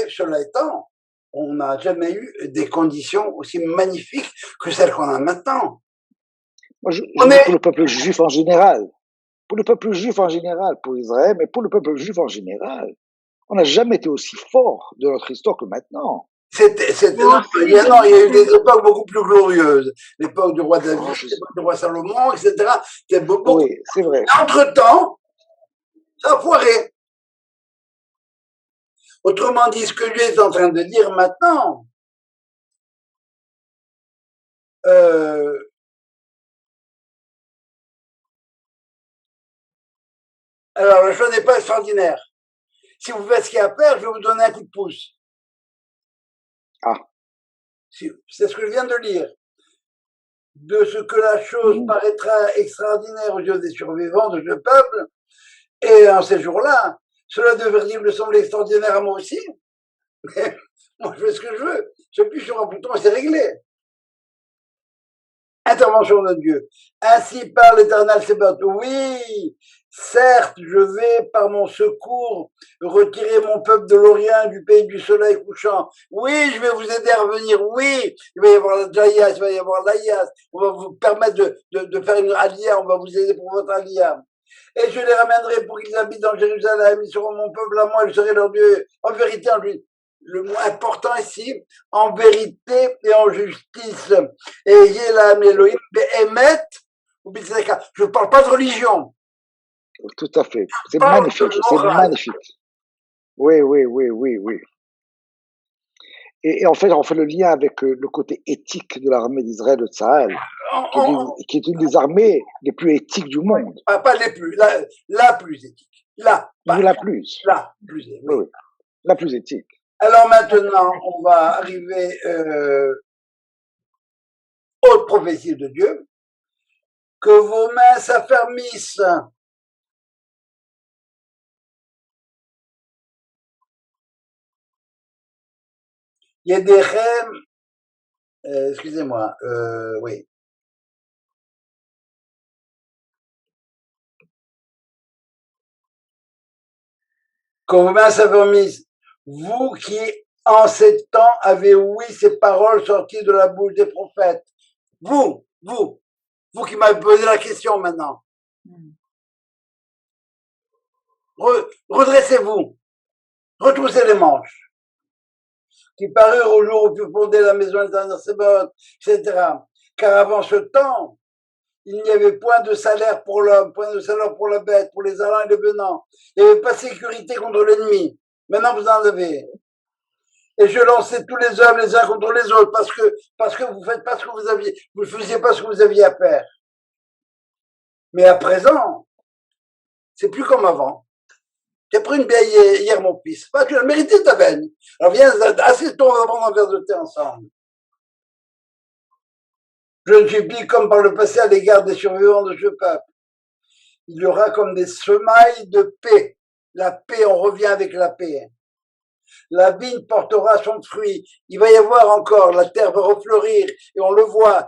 cela étant, on n'a jamais eu des conditions aussi magnifiques que celles qu'on a maintenant. Moi, je dis pour le peuple juif en général. Pour le peuple juif en général, pour Israël, mais pour le peuple juif en général. On n'a jamais été aussi fort de notre histoire que maintenant. Il y a eu des époques beaucoup plus glorieuses. L'époque du roi David, l'époque du roi Salomon, etc. Oui, c'est vrai. Entre-temps, ça a foiré. Autrement dit, ce que lui est en train de dire maintenant, alors le choix n'est pas extraordinaire. Si vous faites ce qu'il y a à faire, je vais vous donner un coup de pouce. Ah. C'est ce que je viens de lire. De ce que la chose paraîtra extraordinaire aux yeux des survivants de ce peuple, et en ces jours-là, cela devrait me sembler extraordinaire à moi aussi. Mais moi, je fais ce que je veux. J'appuie sur un bouton et c'est réglé. Intervention de Dieu. Ainsi parle l'Éternel Sébaoth. Oui, certes, je vais par mon secours retirer mon peuple de l'Orient, du pays du soleil couchant. Oui, je vais vous aider à revenir. Oui, il va y avoir la Jayas, il va y avoir l'Ayas. On va vous permettre de faire une alia, on va vous aider pour votre alia. Et je les ramènerai pour qu'ils habitent dans Jérusalem. Ils seront mon peuple à moi, je serai leur Dieu. En vérité, en lui. Le mot important ici, en vérité et en justice. Et Yelam Elohim Be'emet ou B'tzedaka. Je ne parle pas de religion. Tout à fait. C'est magnifique. C'est magnifique. Oui, oui, oui, oui, oui. Et en fait, on fait le lien avec le côté éthique de l'armée d'Israël de Tsahal, qui est une des armées les plus éthiques du monde. Pas les plus, la plus éthique. La plus éthique. Oui, la plus éthique. Alors maintenant, on va arriver aux prophéties de Dieu. Que vos mains s'affermissent. Il y a des rêves, excusez-moi, oui. Que vos mains s'affermissent. Vous qui, en ces temps, avez ouï ces paroles sorties de la bouche des prophètes. Vous qui m'avez posé la question maintenant. Redressez-vous. Retroussez les manches. Qui parurent au jour où fut fondée la maison de l'Éternel Sébaoth, etc. Car avant ce temps, il n'y avait point de salaire pour l'homme, point de salaire pour la bête, pour les allants et les venants. Il n'y avait pas de sécurité contre l'ennemi. Maintenant, vous en avez. Et je lançais tous les hommes les uns contre les autres parce que vous faites pas ce que vous faisiez pas ce que vous aviez à faire. Mais à présent, c'est plus comme avant. J'ai pris une bière hier, mon fils. Bah, tu as mérité ta veine. Alors viens, assieds-toi, on va prendre un verre de thé ensemble. Je ne suis plus comme par le passé à l'égard des survivants de ce peuple. Il y aura comme des semailles de paix. La paix, on revient avec la paix. La vigne portera son fruit. Il va y avoir encore, la terre va refleurir, et on le voit.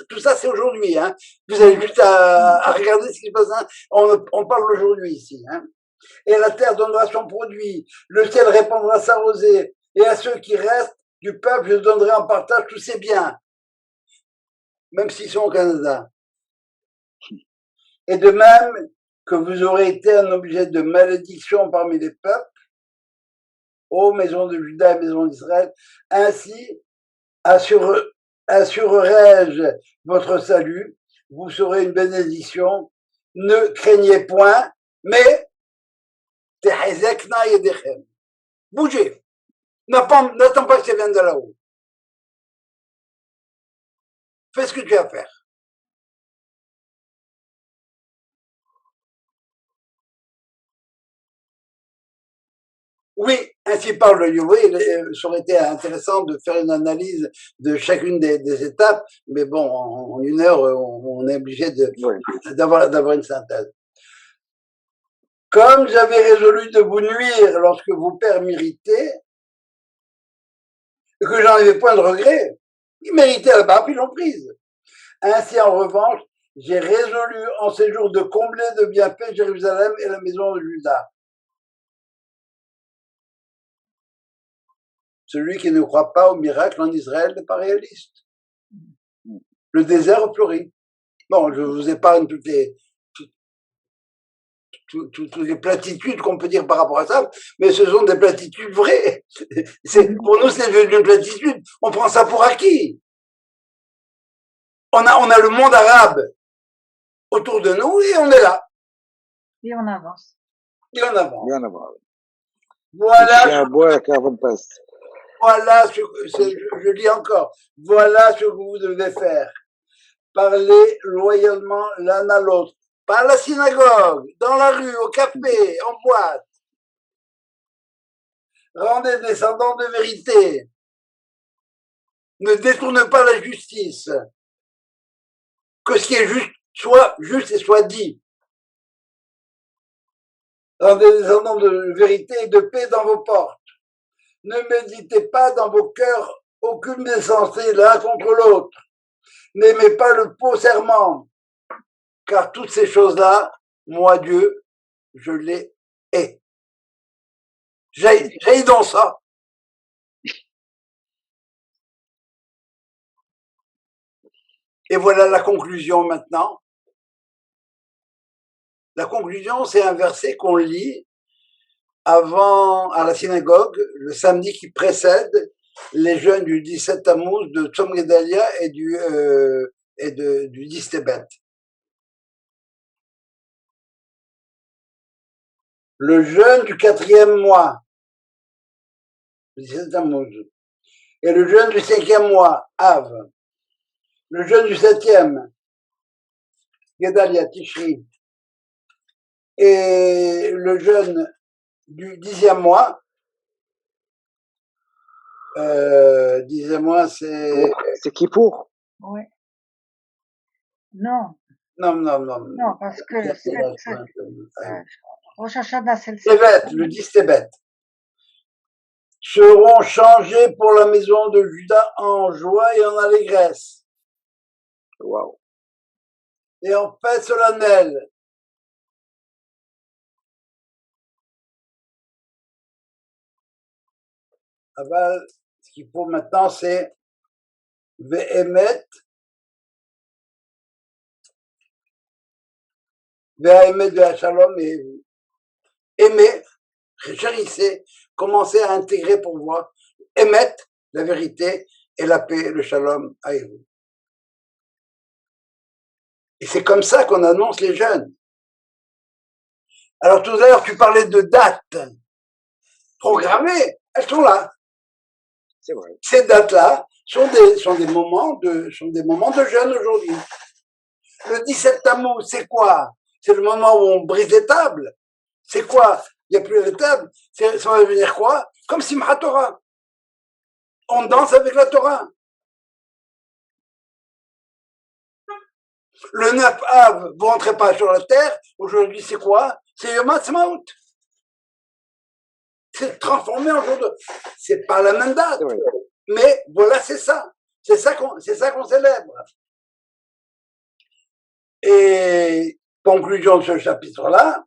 Tout ça, c'est aujourd'hui. Hein. Vous avez juste à regarder ce qui se passe. Hein. On parle aujourd'hui ici. Hein. Et la terre donnera son produit. Le ciel répandra sa rosée. Et à ceux qui restent du peuple, je donnerai en partage tous ses biens. Même s'ils sont au Canada. Et de même que vous aurez été un objet de malédiction parmi les peuples, ô maison de Juda et maison d'Israël, ainsi assurerai-je votre salut, vous serez une bénédiction, ne craignez point, mais tehezekna yedechem. Bougez, n'attends pas que ça vienne de là-haut. Fais ce que tu as à faire. Oui, ainsi parle le Yahweh. Ça aurait été intéressant de faire une analyse de chacune des étapes, mais bon, en une heure, on est obligé d'avoir une synthèse. Comme j'avais résolu de vous nuire lorsque vos pères m'irritaient, et que j'en avais point de regret, ils méritaient la barbe, ils l'ont prise. Ainsi, en revanche, j'ai résolu en ces jours de combler de bienfaits Jérusalem et la maison de Juda. Celui qui ne croit pas au miracle en Israël n'est pas réaliste. Le désert fleurit. Bon, je vous épargne toutes les platitudes qu'on peut dire par rapport à ça, mais ce sont des platitudes vraies. Pour nous, c'est devenu une platitude. On prend ça pour acquis. On a le monde arabe autour de nous et on est là. Et on avance. Et on avance. Voilà. Voilà, je lis encore. Voilà ce que vous devez faire. Parlez loyalement l'un à l'autre. Pas à la synagogue, dans la rue, au café, en boîte. Rendez descendants de vérité. Ne détournez pas la justice. Que ce qui est juste soit juste et soit dit. Rendez descendants de vérité et de paix dans vos portes. Ne méditez pas dans vos cœurs aucune méchanceté l'un contre l'autre. N'aimez pas le faux serment, car toutes ces choses-là, moi Dieu, je les hais. J'ai dans ça. Et voilà la conclusion maintenant. La conclusion, c'est un verset qu'on lit avant, à la synagogue, le samedi qui précède les jeûnes du 17 Tammuz, de Tzom Gedalia et du 10 Tebet. Le jeûne du 4e mois, le 17 Tammuz, et le jeûne du 5e mois, Av, le jeûne du 7e, Gedalia, Tishri, et le jeûne du 10e mois, 10e mois, c'est Kippour. Oui. Non. Non, parce que Rosh Hashanah, c'est le Tebet, le 10 Tebet. Seront changés pour la maison de Juda en joie et en allégresse. Wow. Et en fête solennelle. Aval, ce qu'il faut maintenant, c'est Ve'emet, Ve'Shalom, et aimer, chérissez, commencez à intégrer pour voir, Emet, la vérité, et la paix, le Shalom, avec vous. Et c'est comme ça qu'on annonce les jeunes. Alors tout à l'heure, tu parlais de dates programmées, elles sont là. C'est vrai. Ces dates-là sont des moments de jeûne aujourd'hui. Le 17 Tammuz, c'est quoi? C'est le moment où on brise les tables. C'est quoi? Il n'y a plus les tables. Ça va devenir quoi? Comme Simchat Torah. On danse avec la Torah. Le 9 Av, vous rentrez pas sur la terre. Aujourd'hui, c'est quoi? C'est Yom Ha'atzmaut. C'est transformé en jour de... C'est pas la même date. Oui. Mais voilà, c'est ça. C'est ça qu'on célèbre. Et conclusion de ce chapitre-là,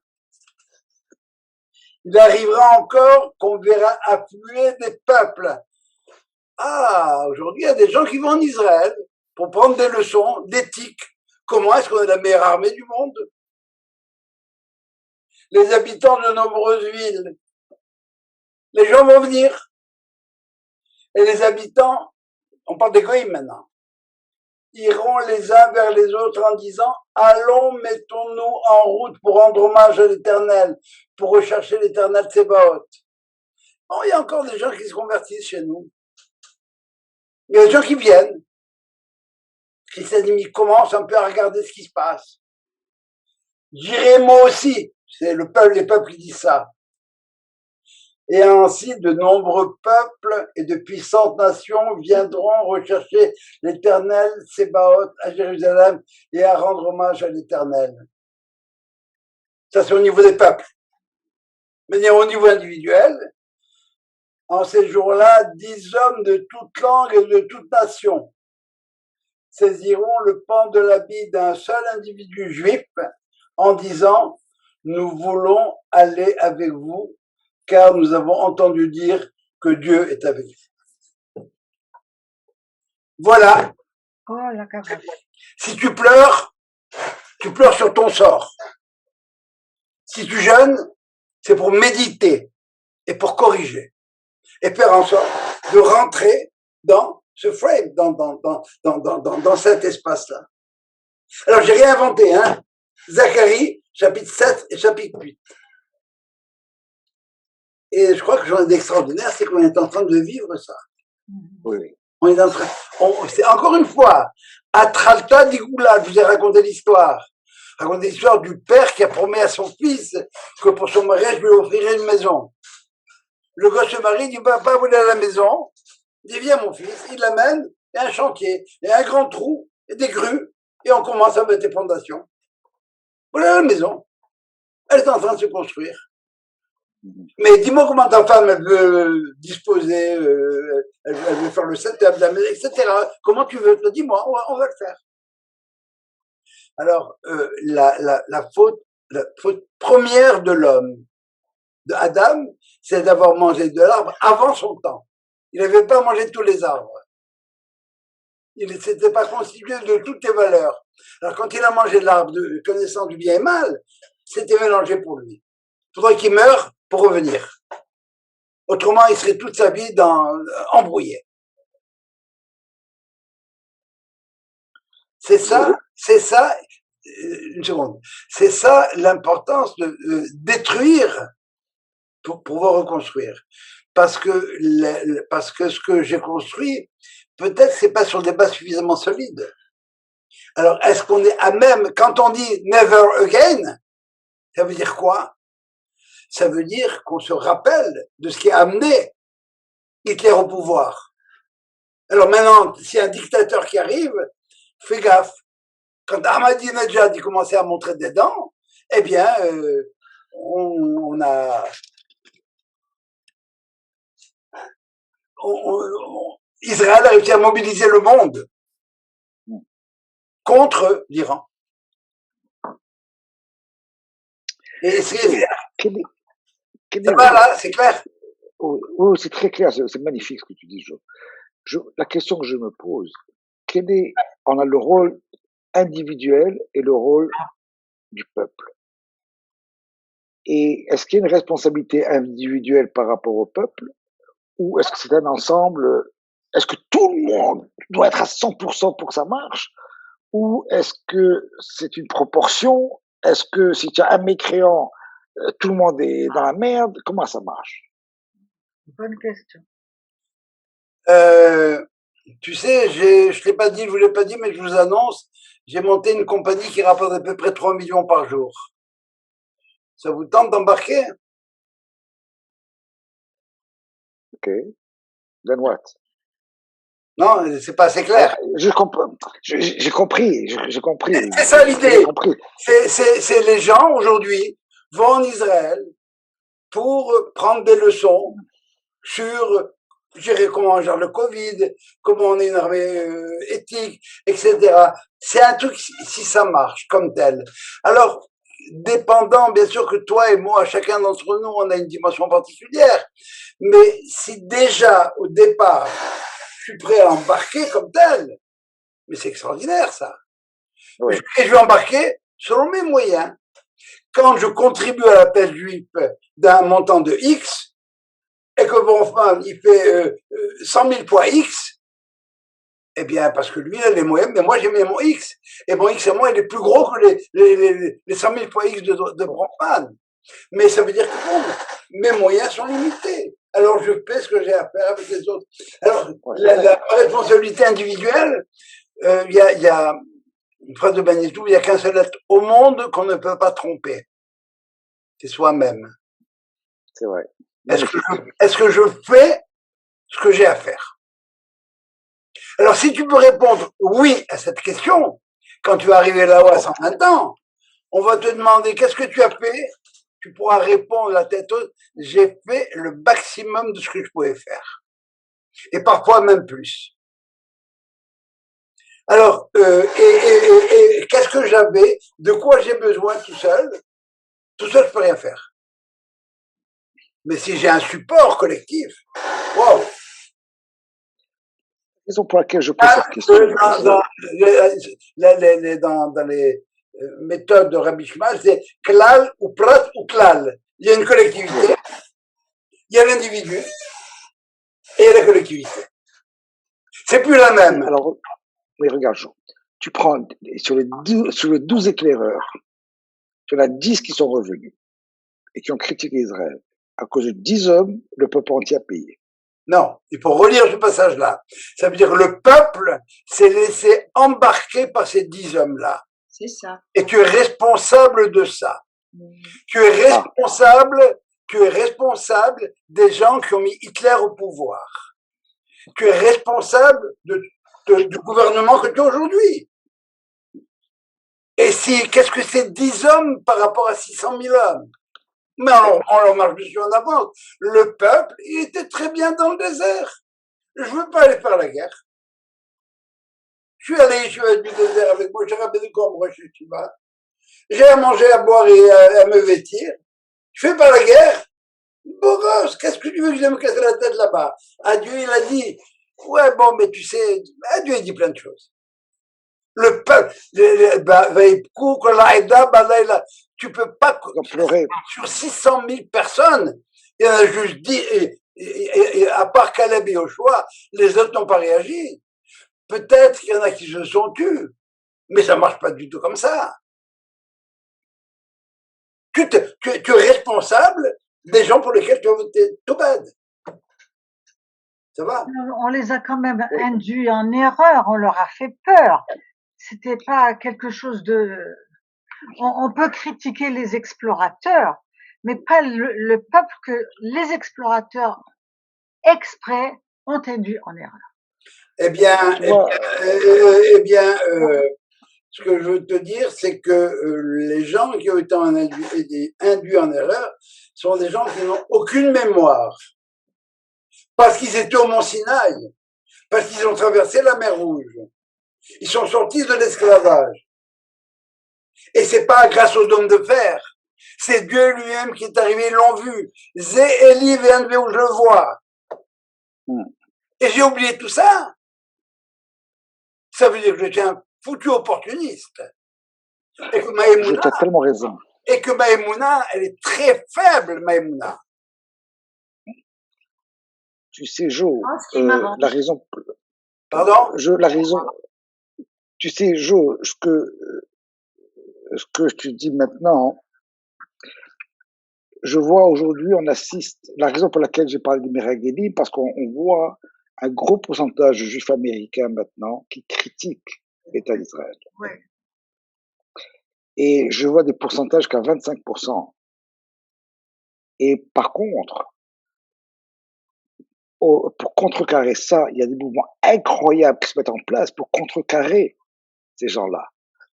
il arrivera encore qu'on verra affluer des peuples. Ah, aujourd'hui, il y a des gens qui vont en Israël pour prendre des leçons d'éthique. Comment est-ce qu'on est la meilleure armée du monde? Les habitants de nombreuses villes, les gens vont venir. Et les habitants, on parle des goïms maintenant, iront les uns vers les autres en disant « Allons, mettons-nous en route pour rendre hommage à l'Éternel, pour rechercher l'Éternel Tsebaoth. » Bon, il y a encore des gens qui se convertissent chez nous. Il y a des gens qui viennent, qui commencent un peu à regarder ce qui se passe. J'irai moi aussi, c'est les peuples qui disent ça. Et ainsi, de nombreux peuples et de puissantes nations viendront rechercher l'Éternel Tsebaoth à Jérusalem et à rendre hommage à l'Éternel. Ça, c'est au niveau des peuples. Mais au niveau individuel, en ces jours-là, 10 hommes de toute langue et de toute nation saisiront le pan de l'habit d'un seul individu juif en disant « Nous voulons aller avec vous, car nous avons entendu dire que Dieu est avec vous. » Voilà. Oh, la carotte. Si tu pleures sur ton sort. Si tu jeûnes, c'est pour méditer et pour corriger et faire en sorte de rentrer dans ce frame, dans cet espace-là. Alors, j'ai rien inventé, hein. Zacharie, chapitre 7 et chapitre 8. Et je crois que j'en ai d'extraordinaire, c'est qu'on est en train de vivre ça. Oui. On est en train, c'est encore une fois, à Tralta d'Igoula, je vous ai raconté l'histoire. Raconté l'histoire du père qui a promis à son fils que pour son mariage, je lui offrirai une maison. Le gosse se marie, il dit, papa, vous voulez à la maison? Il dit, viens mon fils, il l'amène, il y a un chantier, il y a un grand trou, et des grues, et on commence à mettre des fondations. Voilà la maison. Elle est en train de se construire. Mais dis-moi comment ta femme elle veut disposer, elle veut faire le setup de la maison, etc. Comment tu veux? Dis-moi, on va le faire. Alors, la faute première de l'homme, de Adam, c'est d'avoir mangé de l'arbre avant son temps. Il n'avait pas mangé de tous les arbres. Il ne s'était pas constitué de toutes les valeurs. Alors, quand il a mangé de l'arbre de connaissance du bien et mal, c'était mélangé pour lui. Il faudrait qu'il meure pour revenir. Autrement, il serait toute sa vie embrouillé. C'est ça, une seconde. C'est ça l'importance de détruire pour pouvoir reconstruire. Parce que ce que j'ai construit, peut-être c'est pas sur des bases suffisamment solides. Alors, est-ce qu'on est à même, quand on dit never again, ça veut dire quoi? Ça veut dire qu'on se rappelle de ce qui a amené Hitler au pouvoir. Alors maintenant, si un dictateur qui arrive, fais gaffe. Quand Ahmadinejad il commençait à montrer des dents, eh bien, Israël a réussi à mobiliser le monde contre l'Iran. Et voilà, c'est clair. Oui, c'est très clair, c'est magnifique ce que tu dis, la question que je me pose, on a le rôle individuel et le rôle du peuple. Et est-ce qu'il y a une responsabilité individuelle par rapport au peuple, ou est-ce que c'est un ensemble, est-ce que tout le monde doit être à 100% pour que ça marche, ou est-ce que c'est une proportion? Est-ce que si tu as un mécréant, tout le monde est dans la merde? Comment ça marche? Bonne question. Tu sais, je l'ai pas dit, je vous l'ai pas dit, mais je vous annonce, j'ai monté une compagnie qui rapporte à peu près 3 millions par jour. Ça vous tente d'embarquer? Ok. Then what? Non, c'est pas assez clair. J'ai compris. C'est ça l'idée. C'est les gens aujourd'hui vont en Israël, pour prendre des leçons sur gérer comment gère le Covid, comment on est une armée éthique, etc. C'est un truc, si ça marche comme tel. Alors, dépendant, bien sûr que toi et moi, chacun d'entre nous, on a une dimension particulière, mais si déjà, au départ, je suis prêt à embarquer comme tel, mais c'est extraordinaire, ça. Oui. Et je vais embarquer selon mes moyens. Quand je contribue à l'appel juif d'un montant de X, et que Bronfman, il fait 100 000 fois X, eh bien, parce que lui, il a les moyens, mais moi, j'ai mis mon X. Et mon X, à moi, il est plus gros que les 100 000 fois X de Bronfman. Mais ça veut dire que bon, mes moyens sont limités. Alors, je fais ce que j'ai à faire avec les autres. Alors, la responsabilité individuelle, il y a une phrase de Manitou, il n'y a qu'un seul être au monde qu'on ne peut pas tromper. C'est soi-même. C'est vrai. Est-ce que je fais ce que j'ai à faire? Alors, si tu peux répondre oui à cette question, quand tu vas arriver là-haut à 120 ans, on va te demander qu'est-ce que tu as fait? Tu pourras répondre la tête haute, j'ai fait le maximum de ce que je pouvais faire. Et parfois même plus. Alors, qu'est-ce que j'avais? De quoi j'ai besoin tout seul? Tout seul, je peux rien faire. Mais si j'ai un support collectif, wow! Raison pour laquelle je pose cette question. Dans les méthodes de Rabbi Shmuel, c'est klal ou prat ou klal. Il y a une collectivité, il y a l'individu et il y a la collectivité. C'est plus la même. Alors, mais regarde, Jean, tu prends sur les 12 éclaireurs, il y en a 10 qui sont revenus et qui ont critiqué Israël. À cause de 10 hommes, le peuple entier a payé. Non, il faut relire ce passage-là. Ça veut dire que le peuple s'est laissé embarquer par ces 10 hommes-là. C'est ça. Et tu es responsable de ça. Tu es responsable des gens qui ont mis Hitler au pouvoir. Tu es responsable du gouvernement que tu as aujourd'hui. Et qu'est-ce que c'est 10 hommes par rapport à 600 000 hommes? Mais on leur marche dessus en avance. Le peuple, il était très bien dans le désert. Je veux pas aller faire la guerre. Je suis allé du désert avec moi, j'ai Rabbeinu Kornbroich chez Shiva. J'ai à manger, à boire et à me vêtir. Je fais pas la guerre. Beau gosse, qu'est-ce que tu veux que je me casse la tête là-bas? Dieu, il a dit, ouais, bon, mais tu sais, Dieu, il dit plein de choses. Le peuple, tu peux pas pleurer. Sur 600 000 personnes, il y en a juste 10, et à part Caleb et Yoshua, les autres n'ont pas réagi. Peut-être qu'il y en a qui se sont tus, mais ça marche pas du tout comme ça. Tu es responsable des gens pour lesquels tu as voté tout bad. Ça va? On les a quand même induits en erreur, on leur a fait peur. C'était pas quelque chose de... On peut critiquer les explorateurs, mais pas le peuple que les explorateurs exprès ont induit en erreur. Eh bien, ce que je veux te dire, c'est que les gens qui ont été induits en erreur sont des gens qui n'ont aucune mémoire. Parce qu'ils étaient au Mont Sinaï, parce qu'ils ont traversé la mer Rouge. Ils sont sortis de l'esclavage. Et c'est pas grâce aux dômes de fer. C'est Dieu lui-même qui est arrivé, ils l'ont vu. Zé Eli Véanvé où je le vois. Et j'ai oublié tout ça. Ça veut dire que je suis un foutu opportuniste. Et que Maïmouna, tu as tellement raison. Et que Maïmouna, elle est très faible, Maïmouna. Tu sais, Jo, la raison. Pardon? La raison. Tu sais, Jo, ce que je te dis maintenant, je vois aujourd'hui, on assiste, la raison pour laquelle j'ai parlé de Merageli, parce qu'on voit un gros pourcentage de juifs américains maintenant qui critiquent l'État d'Israël. Oui. Et je vois des pourcentages qu'à 25%. Et par contre, pour contrecarrer ça, il y a des mouvements incroyables qui se mettent en place pour contrecarrer ces gens-là.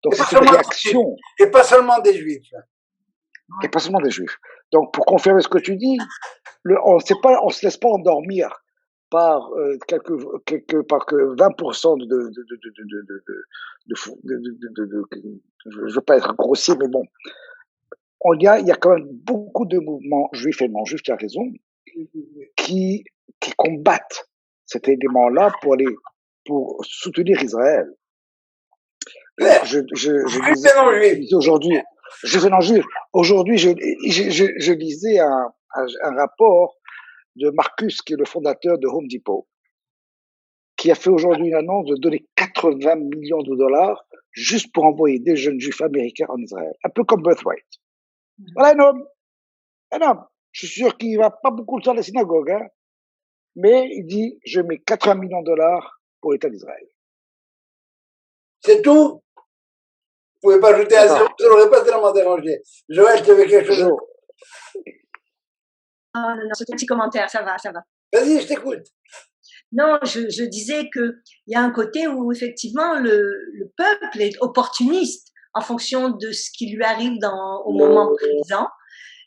Donc c'est une réaction. Et pas seulement des juifs. Et pas seulement des juifs. Donc, pour confirmer ce que tu dis, on se laisse pas endormir par par que 20% je veux pas être grossier, mais bon, il y a quand même beaucoup de mouvements juifs et non juifs, tu as raison, qui combattent cet élément-là pour soutenir Israël. Je disais aujourd'hui, je lisais un rapport de Marcus, qui est le fondateur de Home Depot, qui a fait aujourd'hui une annonce de donner 80 millions de dollars juste pour envoyer des jeunes juifs américains en Israël. Un peu comme Birthright. Voilà un homme. Je suis sûr qu'il va pas beaucoup le faire à la synagogue, hein. Mais il dit, je mets 80 millions de dollars pour l'État d'Israël. C'est tout? Vous pouvez pas ajouter à zéro, ça n'aurait pas tellement dérangé. Joël, tu avais quelque chose? Non, c'est un petit commentaire, ça va. Vas-y, je t'écoute. Non, je disais que il y a un côté où effectivement le peuple est opportuniste en fonction de ce qui lui arrive au moment présent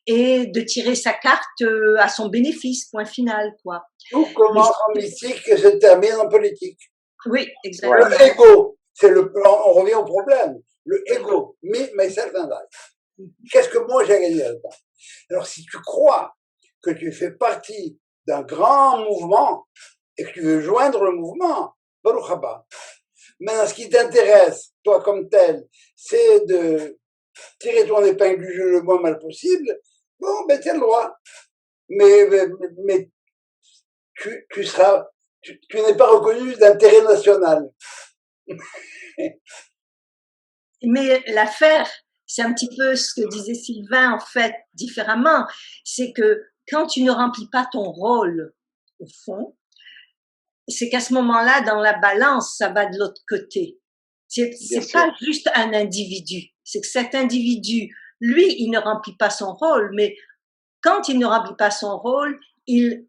et de tirer sa carte à son bénéfice, point final, quoi. Tout commence en mystique et se termine en politique. Oui, exactement. Le ego, c'est on revient au problème. Le ego, me, myself and I. Qu'est-ce que moi j'ai gagné là-dedans? Alors si tu crois que tu fais partie d'un grand mouvement et que tu veux joindre le mouvement, Baruch haba. Maintenant, ce qui t'intéresse, toi comme tel, c'est de tirer ton épingle du jeu le moins mal possible. Bon, ben tiens le droit. Mais tu n'es pas reconnu d'intérêt national. Mais l'affaire, c'est un petit peu ce que disait Sylvain, en fait, différemment. C'est que quand tu ne remplis pas ton rôle, au fond, c'est qu'à ce moment-là, dans la balance, ça va de l'autre côté. C'est pas juste un individu. C'est que cet individu, lui, il ne remplit pas son rôle, mais quand il ne remplit pas son rôle, il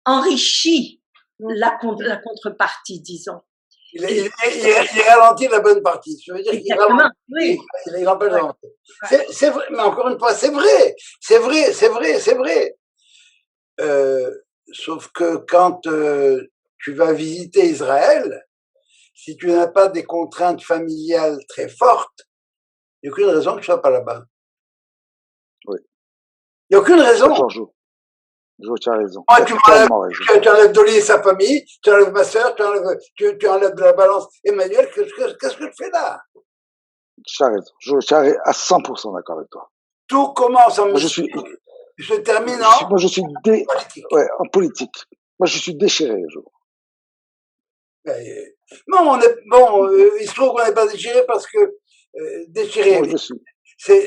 enrichit la contrepartie, disons. Il ralentit la bonne partie. Je veux dire qu'il ralentit. Oui. Il empêche d'avancer. C'est vrai, mais encore une fois, c'est vrai. Sauf que quand tu vas visiter Israël, si tu n'as pas des contraintes familiales très fortes, il n'y a aucune raison que tu ne sois pas là-bas. Oui. Il n'y a aucune raison. Tu as raison. Ah, tu enlèves Dolly et sa famille, tu enlèves ma sœur, tu enlèves de la balance Emmanuel, qu'est-ce que je fais là? Tu as raison. Je suis à 100% d'accord avec toi. Tout commence en mystique, je termine en politique. Ouais, en politique. Moi, je suis déchiré, Non, il se trouve qu'on n'est pas déchiré parce que déchiré. Moi, je suis.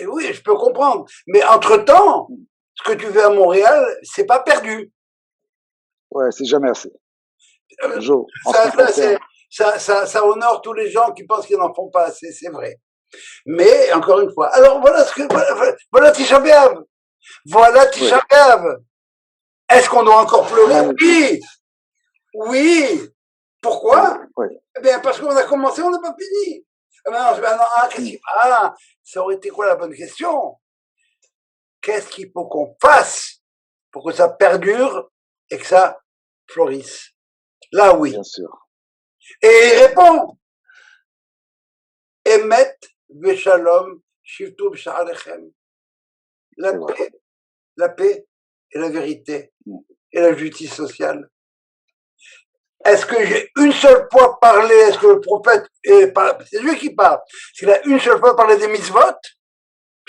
Oui, je peux comprendre. Mais entre-temps, ce que tu fais à Montréal, c'est pas perdu. Ouais, c'est jamais assez. Ça honore tous les gens qui pensent qu'ils n'en font pas assez, c'est vrai. Mais, encore une fois, alors voilà Tisha B'Av. Voilà Tisha B'Av. Est-ce qu'on doit encore pleurer? Oui. Pourquoi? Eh bien, parce qu'on a commencé, on n'a pas fini. Ça aurait été quoi la bonne question? Qu'est-ce qu'il faut qu'on fasse pour que ça perdure et que ça florisse? Là, oui. Bien sûr. Et il répond, Emet v'shalom shivtu b'sha'alechem. La paix et la vérité et la justice sociale. Est-ce que j'ai une seule fois parlé, est-ce que le prophète, c'est lui qui parle, est-ce qu'il a une seule fois parlé des mitzvot?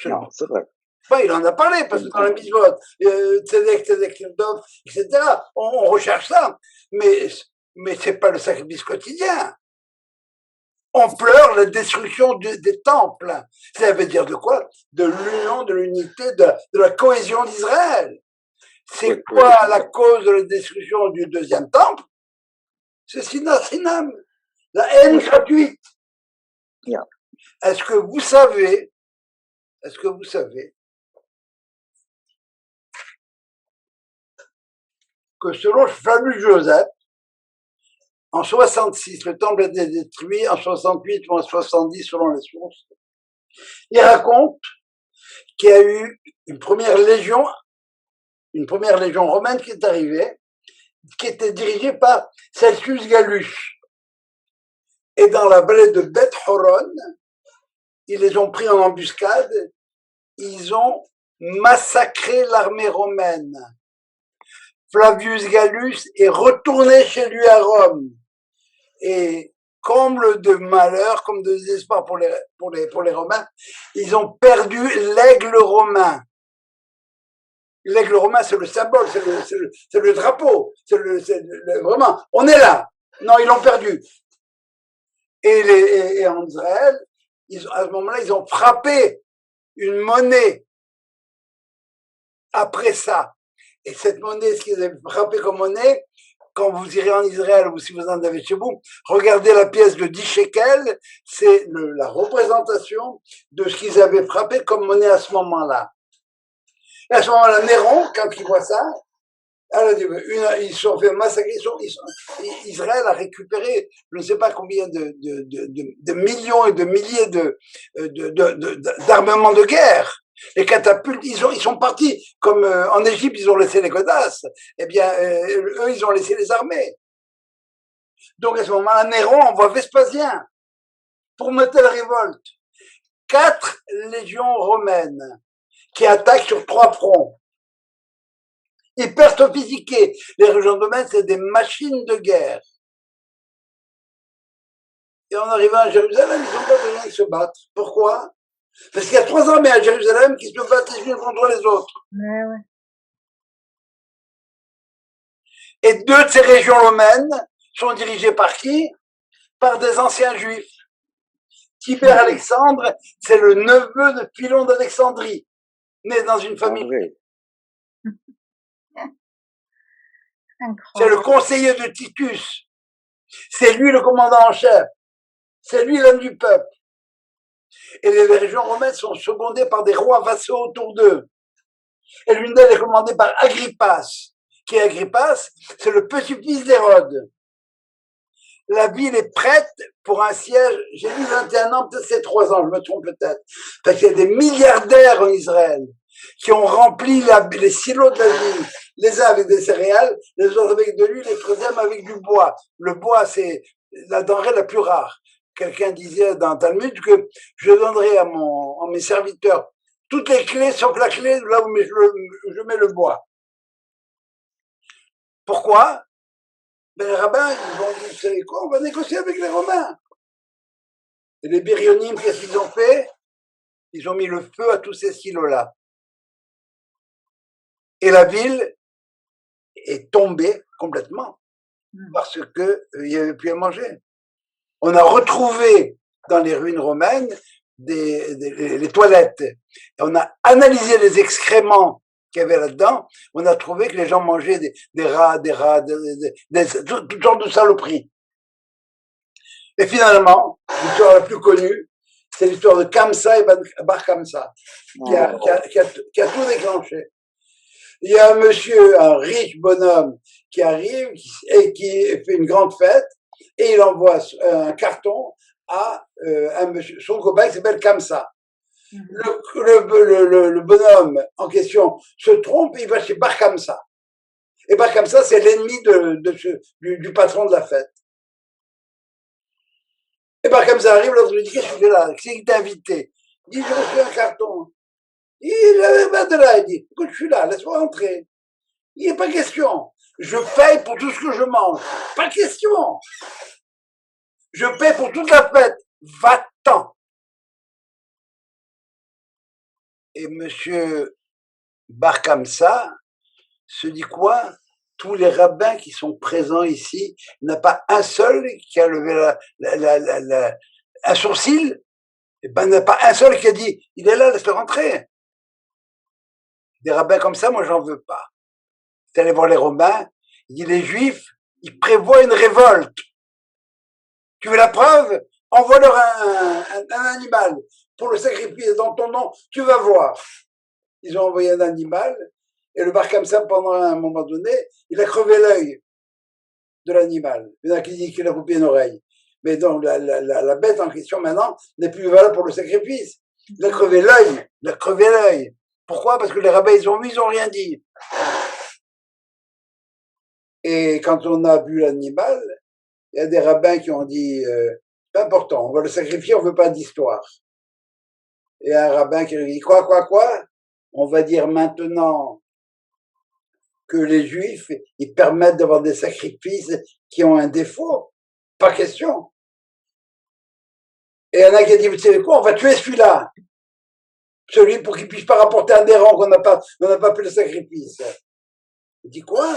Non, c'est vrai. Ben, il en a parlé, parce que dans les mitzvot, Tzedek, Yudov, etc., on recherche ça, mais c'est pas le sacrifice quotidien. On pleure la destruction des temples. Ça veut dire de quoi? De l'union, de l'unité, de la cohésion d'Israël. C'est quoi la cause de la destruction du deuxième temple? C'est Sinam, la haine gratuite. Est-ce que vous savez que selon le fameux Joseph, en 66, le temple a été détruit, en 68 ou en 70 selon les sources, il raconte qu'il y a eu une première légion romaine qui est arrivée, qui était dirigée par Celsius Gallus. Et dans la vallée de Beth Horon, ils les ont pris en embuscade, ils ont massacré l'armée romaine. Flavius Gallus est retourné chez lui à Rome. Et comble de malheur, comme de désespoir pour les Romains, ils ont perdu l'aigle romain. L'aigle romain, c'est le symbole, c'est le drapeau, vraiment, on est là. Non, ils l'ont perdu. Et en Israël, à ce moment-là, ils ont frappé une monnaie après ça. Et cette monnaie, ce qu'ils avaient frappé comme monnaie, quand vous irez en Israël ou si vous en avez chez vous, regardez la pièce de 10 shekels, c'est la représentation de ce qu'ils avaient frappé comme monnaie à ce moment-là. Et à ce moment-là, Néron, quand il voit ça, alors, ils se sont fait massacrer, Israël a récupéré je ne sais pas combien de millions et de milliers d'armements de guerre. Les catapultes, ils sont partis, comme en Égypte, ils ont laissé les godasses, eh bien, eux, ils ont laissé les armées. Donc, à ce moment-là, Néron envoie Vespasien pour mettre la révolte. 4 légions romaines qui attaquent sur 3 fronts. Hyper sophistiquées. Les régions romaines, c'est des machines de guerre. Et en arrivant à Jérusalem, ils n'ont pas besoin de se battre. Pourquoi? Parce qu'il y a 3 armées à Jérusalem qui se battent les unes contre les autres. Ouais. Et 2 de ces régions romaines sont dirigées par qui? Par des anciens juifs. Tibère Alexandre, c'est le neveu de Philon d'Alexandrie, né dans une famille. C'est le conseiller de Titus. C'est lui le commandant en chef. C'est lui l'homme du peuple. Et les régions romaines sont secondées par des rois vassaux autour d'eux. Et l'une d'elles est commandée par Agrippas. Qui est Agrippas? C'est le petit-fils d'Hérode. La ville est prête pour un siège. J'ai dit 21 ans, peut-être c'est 3 ans, je me trompe peut-être. Parce qu'il y a des milliardaires en Israël qui ont rempli les silos de la ville, les uns avec des céréales, les autres avec de l'huile, les troisièmes avec du bois. Le bois, c'est la denrée la plus rare. Quelqu'un disait dans Talmud que je donnerai à mes serviteurs toutes les clés, sauf la clé là où je mets le bois. Pourquoi? Ben, les rabbins, ils vont dire, vous savez quoi, on va négocier avec les Romains. Et les Bérionymes, qu'est-ce qu'ils ont fait? Ils ont mis le feu à tous ces silos-là. Et la ville est tombée complètement parce que il n'y avait plus à manger. On a retrouvé dans les ruines romaines les toilettes. Et on a analysé les excréments qu'il y avait là-dedans. On a trouvé que les gens mangeaient des rats, toutes sortes de saloperies. Et finalement, l'histoire la plus connue, c'est l'histoire de Kamsa et Bar Kamsa, qui a tout déclenché. Il y a un riche bonhomme qui arrive et qui fait une grande fête et il envoie un carton à un monsieur, son copain qui s'appelle Kamsa. Le bonhomme en question se trompe et il va chez Bar Kamsa. Et Bar Kamsa, c'est l'ennemi du patron de la fête. Et Bar Kamsa arrive, l'autre lui dit, qu'est-ce que tu fais là? Qui c'est qui t'a invité? Il dit, j'ai reçu un carton. Il va de là, il dit, écoute, je suis là, laisse-moi entrer. Il n'y a pas question. Je paye pour tout ce que je mange. Pas question. Je paye pour toute la fête. Va-t'en. Et monsieur Bar Kamsa se dit quoi? Tous les rabbins qui sont présents ici, il n'y en a pas un seul qui a levé un sourcil. Et ben, il n'y en a pas un seul qui a dit, il est là, laisse-le rentrer. Des rabbins comme ça, moi, j'en veux pas. C'est allé voir les Romains, il dit, les Juifs, ils prévoient une révolte. Tu veux la preuve? Envoie-leur un animal pour le sacrifier dans ton nom, tu vas voir. Ils ont envoyé un animal, et le Bar Kamsa, pendant un moment donné, il a crevé l'œil de l'animal. Il y en a qui disent qu'il a coupé une oreille. Mais donc, la bête en question, maintenant, n'est plus valable pour le sacrifice. Il a crevé l'œil. Il a crevé l'œil. Pourquoi? Parce que les rabbins, ils ont rien dit. Et quand on a bu l'animal, il y a des rabbins qui ont dit, c'est important, on va le sacrifier, on veut pas d'histoire. Et un rabbin qui lui dit, quoi? On va dire maintenant que les juifs, ils permettent d'avoir des sacrifices qui ont un défaut. Pas question. Et il y en a qui a dit, vous savez quoi, on va tuer celui-là. Celui pour qu'il puisse pas rapporter un des rangs qu'on n'a pas fait le sacrifice. Il dit quoi?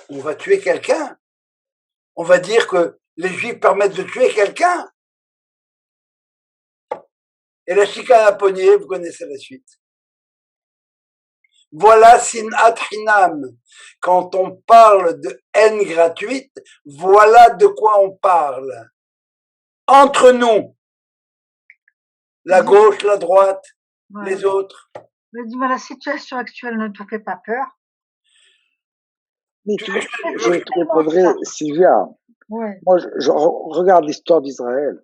On va tuer quelqu'un? On va dire que les juifs permettent de tuer quelqu'un? Et la chicane à poignée, vous connaissez la suite. Voilà sinat hinam. Quand on parle de haine gratuite, voilà de quoi on parle. Entre nous, la gauche, la droite, les autres. Mais dis-moi, la situation actuelle ne te fait pas peur? Mais je te répondrai, Sylvia. Ouais. Moi, je regarde l'histoire d'Israël.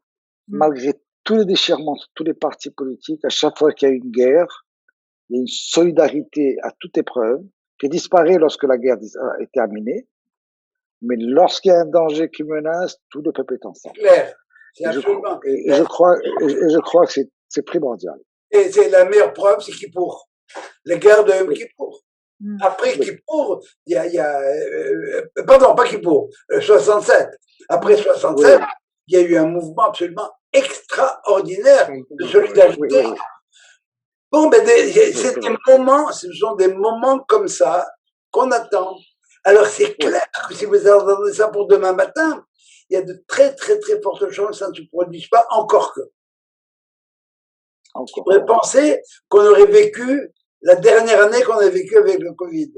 Malgré tous les déchirements de tous les partis politiques, à chaque fois qu'il y a une guerre, il y a une solidarité à toute épreuve qui disparaît lorsque la guerre est terminée. Mais lorsqu'il y a un danger qui menace, tout le peuple est ensemble. Clair. C'est absolument. Et je crois que c'est primordial. Et c'est la meilleure preuve, c'est Kippour. La guerre de Kippour. Après Kippour, il y a pardon, pas Kippour, 67. Après 67, il y a eu un mouvement absolument extraordinaire de solidarité. Bon, ben, c'est des moments, ce sont des moments comme ça qu'on attend. Alors, c'est clair que si vous attendez ça pour demain matin, il y a de très, très, très fortes chances que ça ne se produise pas, encore que. On pourrait penser qu'on aurait vécu la dernière année qu'on a vécue avec le Covid.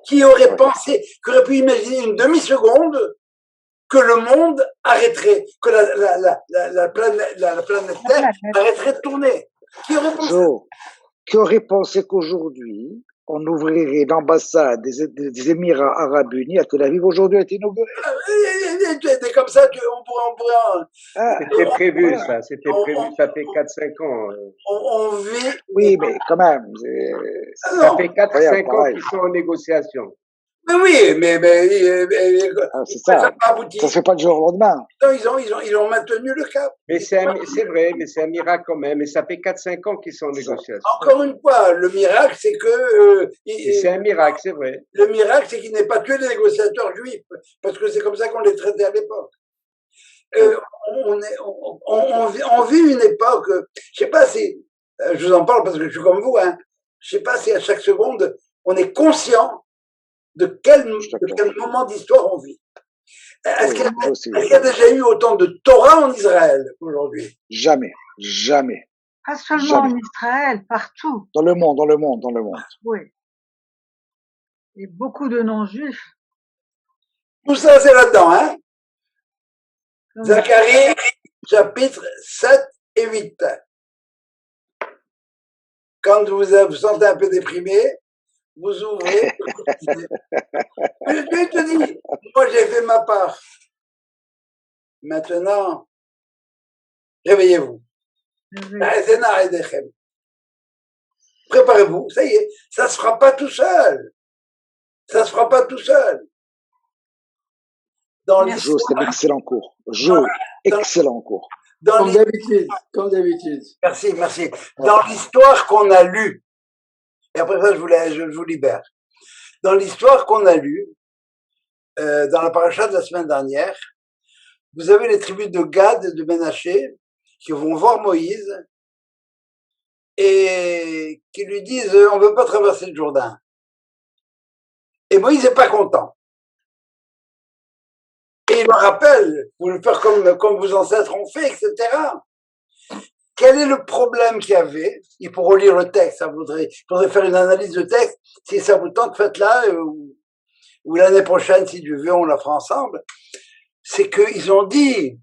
Qui aurait pensé, qui aurait pu imaginer une demi-seconde que le monde arrêterait, que la planète Terre arrêterait de tourner? Qui aurait pensé? Qui aurait pensé qu'aujourd'hui, on ouvrirait l'ambassade des Émirats Arabes Unis à Tel Aviv? Aujourd'hui a été inaugurée. C'est comme ça qu'on pourrait c'était prévu, ça. C'était prévu, ça fait 4-5 ans. On vit. Oui, mais quand même. Ça fait 4-5 ans qu'ils sont en négociation. Mais oui, mais c'est ça. Ça se fait pas du jour au lendemain. Non, ils ont maintenu le cap. Mais c'est vrai, mais c'est un miracle quand même. Et ça fait 4-5 ans qu'ils sont en négociation. Encore une fois, le miracle, c'est que. C'est un miracle, c'est vrai. Le miracle, c'est qu'il n'ait pas tué les négociateurs juifs, parce que c'est comme ça qu'on les traitait à l'époque. On vit une époque. Je sais pas si. Je vous en parle parce que je suis comme vous, hein. Je sais pas si à chaque seconde, on est conscient de quel moment d'histoire on vit. Est-ce qu'il y a déjà eu autant de Torah en Israël aujourd'hui? Jamais. Pas seulement en Israël, partout. Dans le monde. Oui. Et beaucoup de non-juifs. Tout ça, c'est là-dedans, hein? Zacharie, chapitre 7 et 8. Quand vous vous sentez un peu déprimé, vous ouvrez. Je te dis, moi j'ai fait ma part. Maintenant, réveillez-vous. Préparez-vous, ça y est, ça se fera pas tout seul. Jo, c'est un excellent cours. Excellent cours. Comme d'habitude. Merci. Dans l'histoire qu'on a lue, et après ça, je vous libère. Dans l'histoire qu'on a lue, dans la paracha de la semaine dernière, vous avez les tribus de Gad et de Ménaché qui vont voir Moïse et qui lui disent on veut pas traverser le Jourdain. Et Moïse n'est pas content. Et il leur rappelle, vous le faire comme vos ancêtres ont fait, etc. Quel est le problème qu'il y avait? Il faut relire le texte, il faudrait faire une analyse de texte. Si ça vous tente, faites-la, ou l'année prochaine, si Dieu veut, on la fera ensemble. C'est qu'ils ont dit,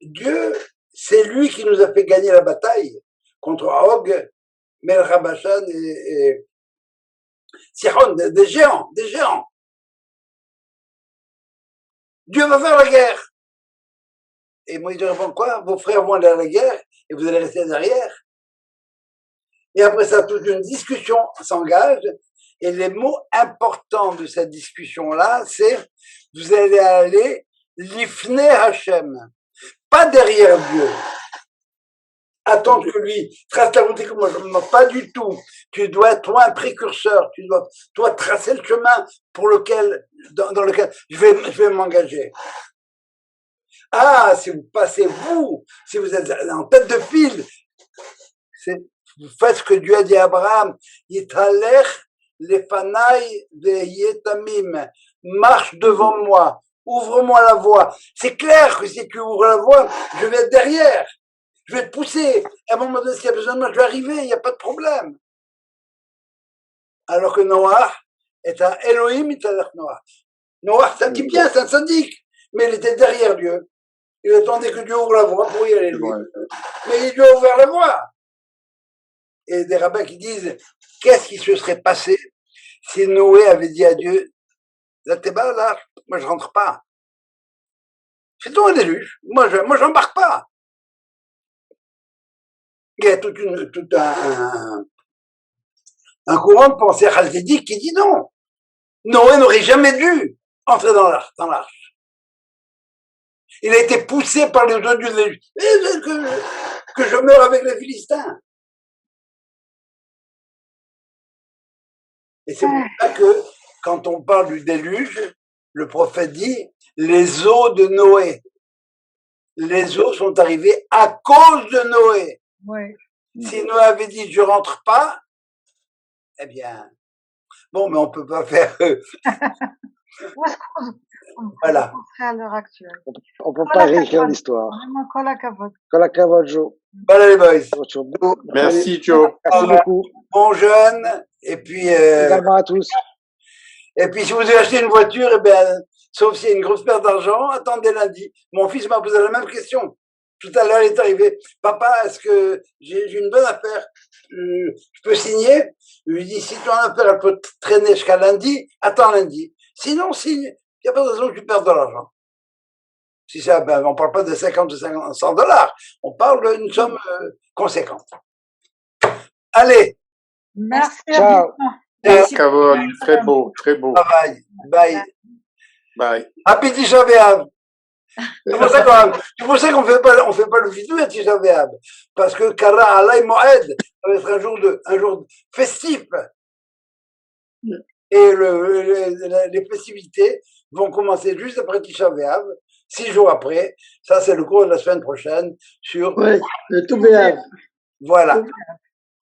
Dieu, c'est lui qui nous a fait gagner la bataille contre Og, Melchabashan et Sihon, des géants. Dieu va faire la guerre. Et Moïse répond quoi? Vos frères vont aller à la guerre et vous allez rester derrière. Et après ça, toute une discussion s'engage. Et les mots importants de cette discussion-là, c'est vous allez aller l'ifne Hachem, pas derrière Dieu. Attendre que lui trace la volonté que moi, pas du tout. Tu dois être toi un précurseur. Tu dois toi tracer le chemin pour lequel, dans lequel je vais m'engager. Ah, si vous passez vous, si vous êtes en tête de file, vous faites ce que Dieu a dit à Abraham. Yitalech lefanai veyetamim. Marche devant moi. Ouvre-moi la voie. C'est clair que si tu ouvres la voie, je vais être derrière. Je vais te pousser. À un moment donné, s'il y a besoin de moi, je vais arriver. Il n'y a pas de problème. Alors que Noah est un Elohim, Yitalech Noah. Noah, c'est un petit bien, c'est un sadique. Mais il était derrière Dieu. Il attendait que Dieu ouvre la voie pour y aller, lui. Mais il lui a ouvert la voie. Et des rabbins qui disent, qu'est-ce qui se serait passé si Noé avait dit à Dieu, là, t'es bas, là, moi, je rentre pas. C'est toi un déluge. Moi, j'embarque pas. Il y a tout un courant de pensée chalcédique qui dit non. Noé n'aurait jamais dû entrer dans l'arche. Il a été poussé par les autres dieux que je meurs avec les Philistins. Et c'est pour ça que, quand on parle du déluge, le prophète dit, les eaux de Noé. Les eaux sont arrivées à cause de Noé. Oui. Si Noé avait dit, je rentre pas, eh bien, bon, mais on peut pas faire, Où est-ce qu'on voilà. serait à l'heure actuelle? On peut pas réécrire l'histoire. Vraiment, kol hakavod. Kol hakavod, Joe. Voilà les boys. Merci, Joe. Merci beaucoup. Bon jeune, et puis, Également à tous. et puis si vous avez acheté une voiture, eh bien, sauf s'il y a une grosse perte d'argent, attendez lundi. Mon fils m'a posé la même question. Tout à l'heure, il est arrivé. Papa, est-ce que j'ai une bonne affaire? Je peux signer? Je lui dis, si ton affaire, elle peut traîner jusqu'à lundi, attends lundi. Sinon, signe. Il n'y a pas de raison que tu perdes de l'argent. Si ça, ben, on parle pas de 50 ou 100 $. On parle d'une somme conséquente. Allez. Merci. Ciao. Merci. Kavod, très beau, très beau. Bye. Bye. Bye. Happy Tisha B'Av. C'est pour ça qu'on fait pas le vidéo à Tisha B'Av. Parce que Kara Alay Moed, ça va être un jour festif. Et les festivités vont commencer juste après Tisha B'Av, 6 jours après. Ça, c'est le cours de la semaine prochaine sur. Oui, le tout béat. Voilà.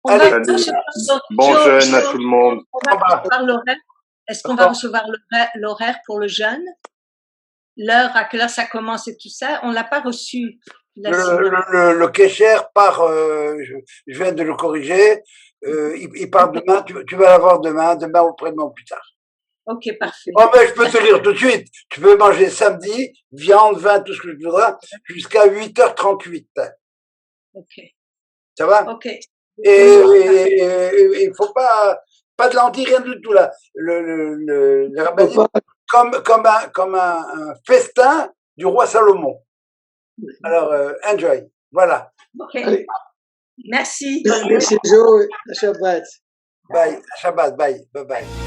On Allez. va Salut. recevoir Bon jeûne à tout le monde. on va recevoir l'horaire. Est-ce qu'on va recevoir l'horaire pour le jeûne? L'heure, à quelle heure ça commence et tout ça? On l'a pas reçu. Le Kesher part, je viens de le corriger, il part demain, tu vas l'avoir demain ou après-demain ou plus tard. Ok, parfait. Oh, mais je peux te lire tout de suite. Tu peux manger samedi, viande, vin, tout ce que tu voudras, jusqu'à 8h38. Ok. Ça va? Ok. Et il faut pas de lentilles, rien du tout là. Le rabbin dit comme un festin du roi Salomon. Alors, enjoy. Voilà. Ok. Merci. Merci, Joe. Shabbat. Bye. Shabbat. Bye. Bye bye.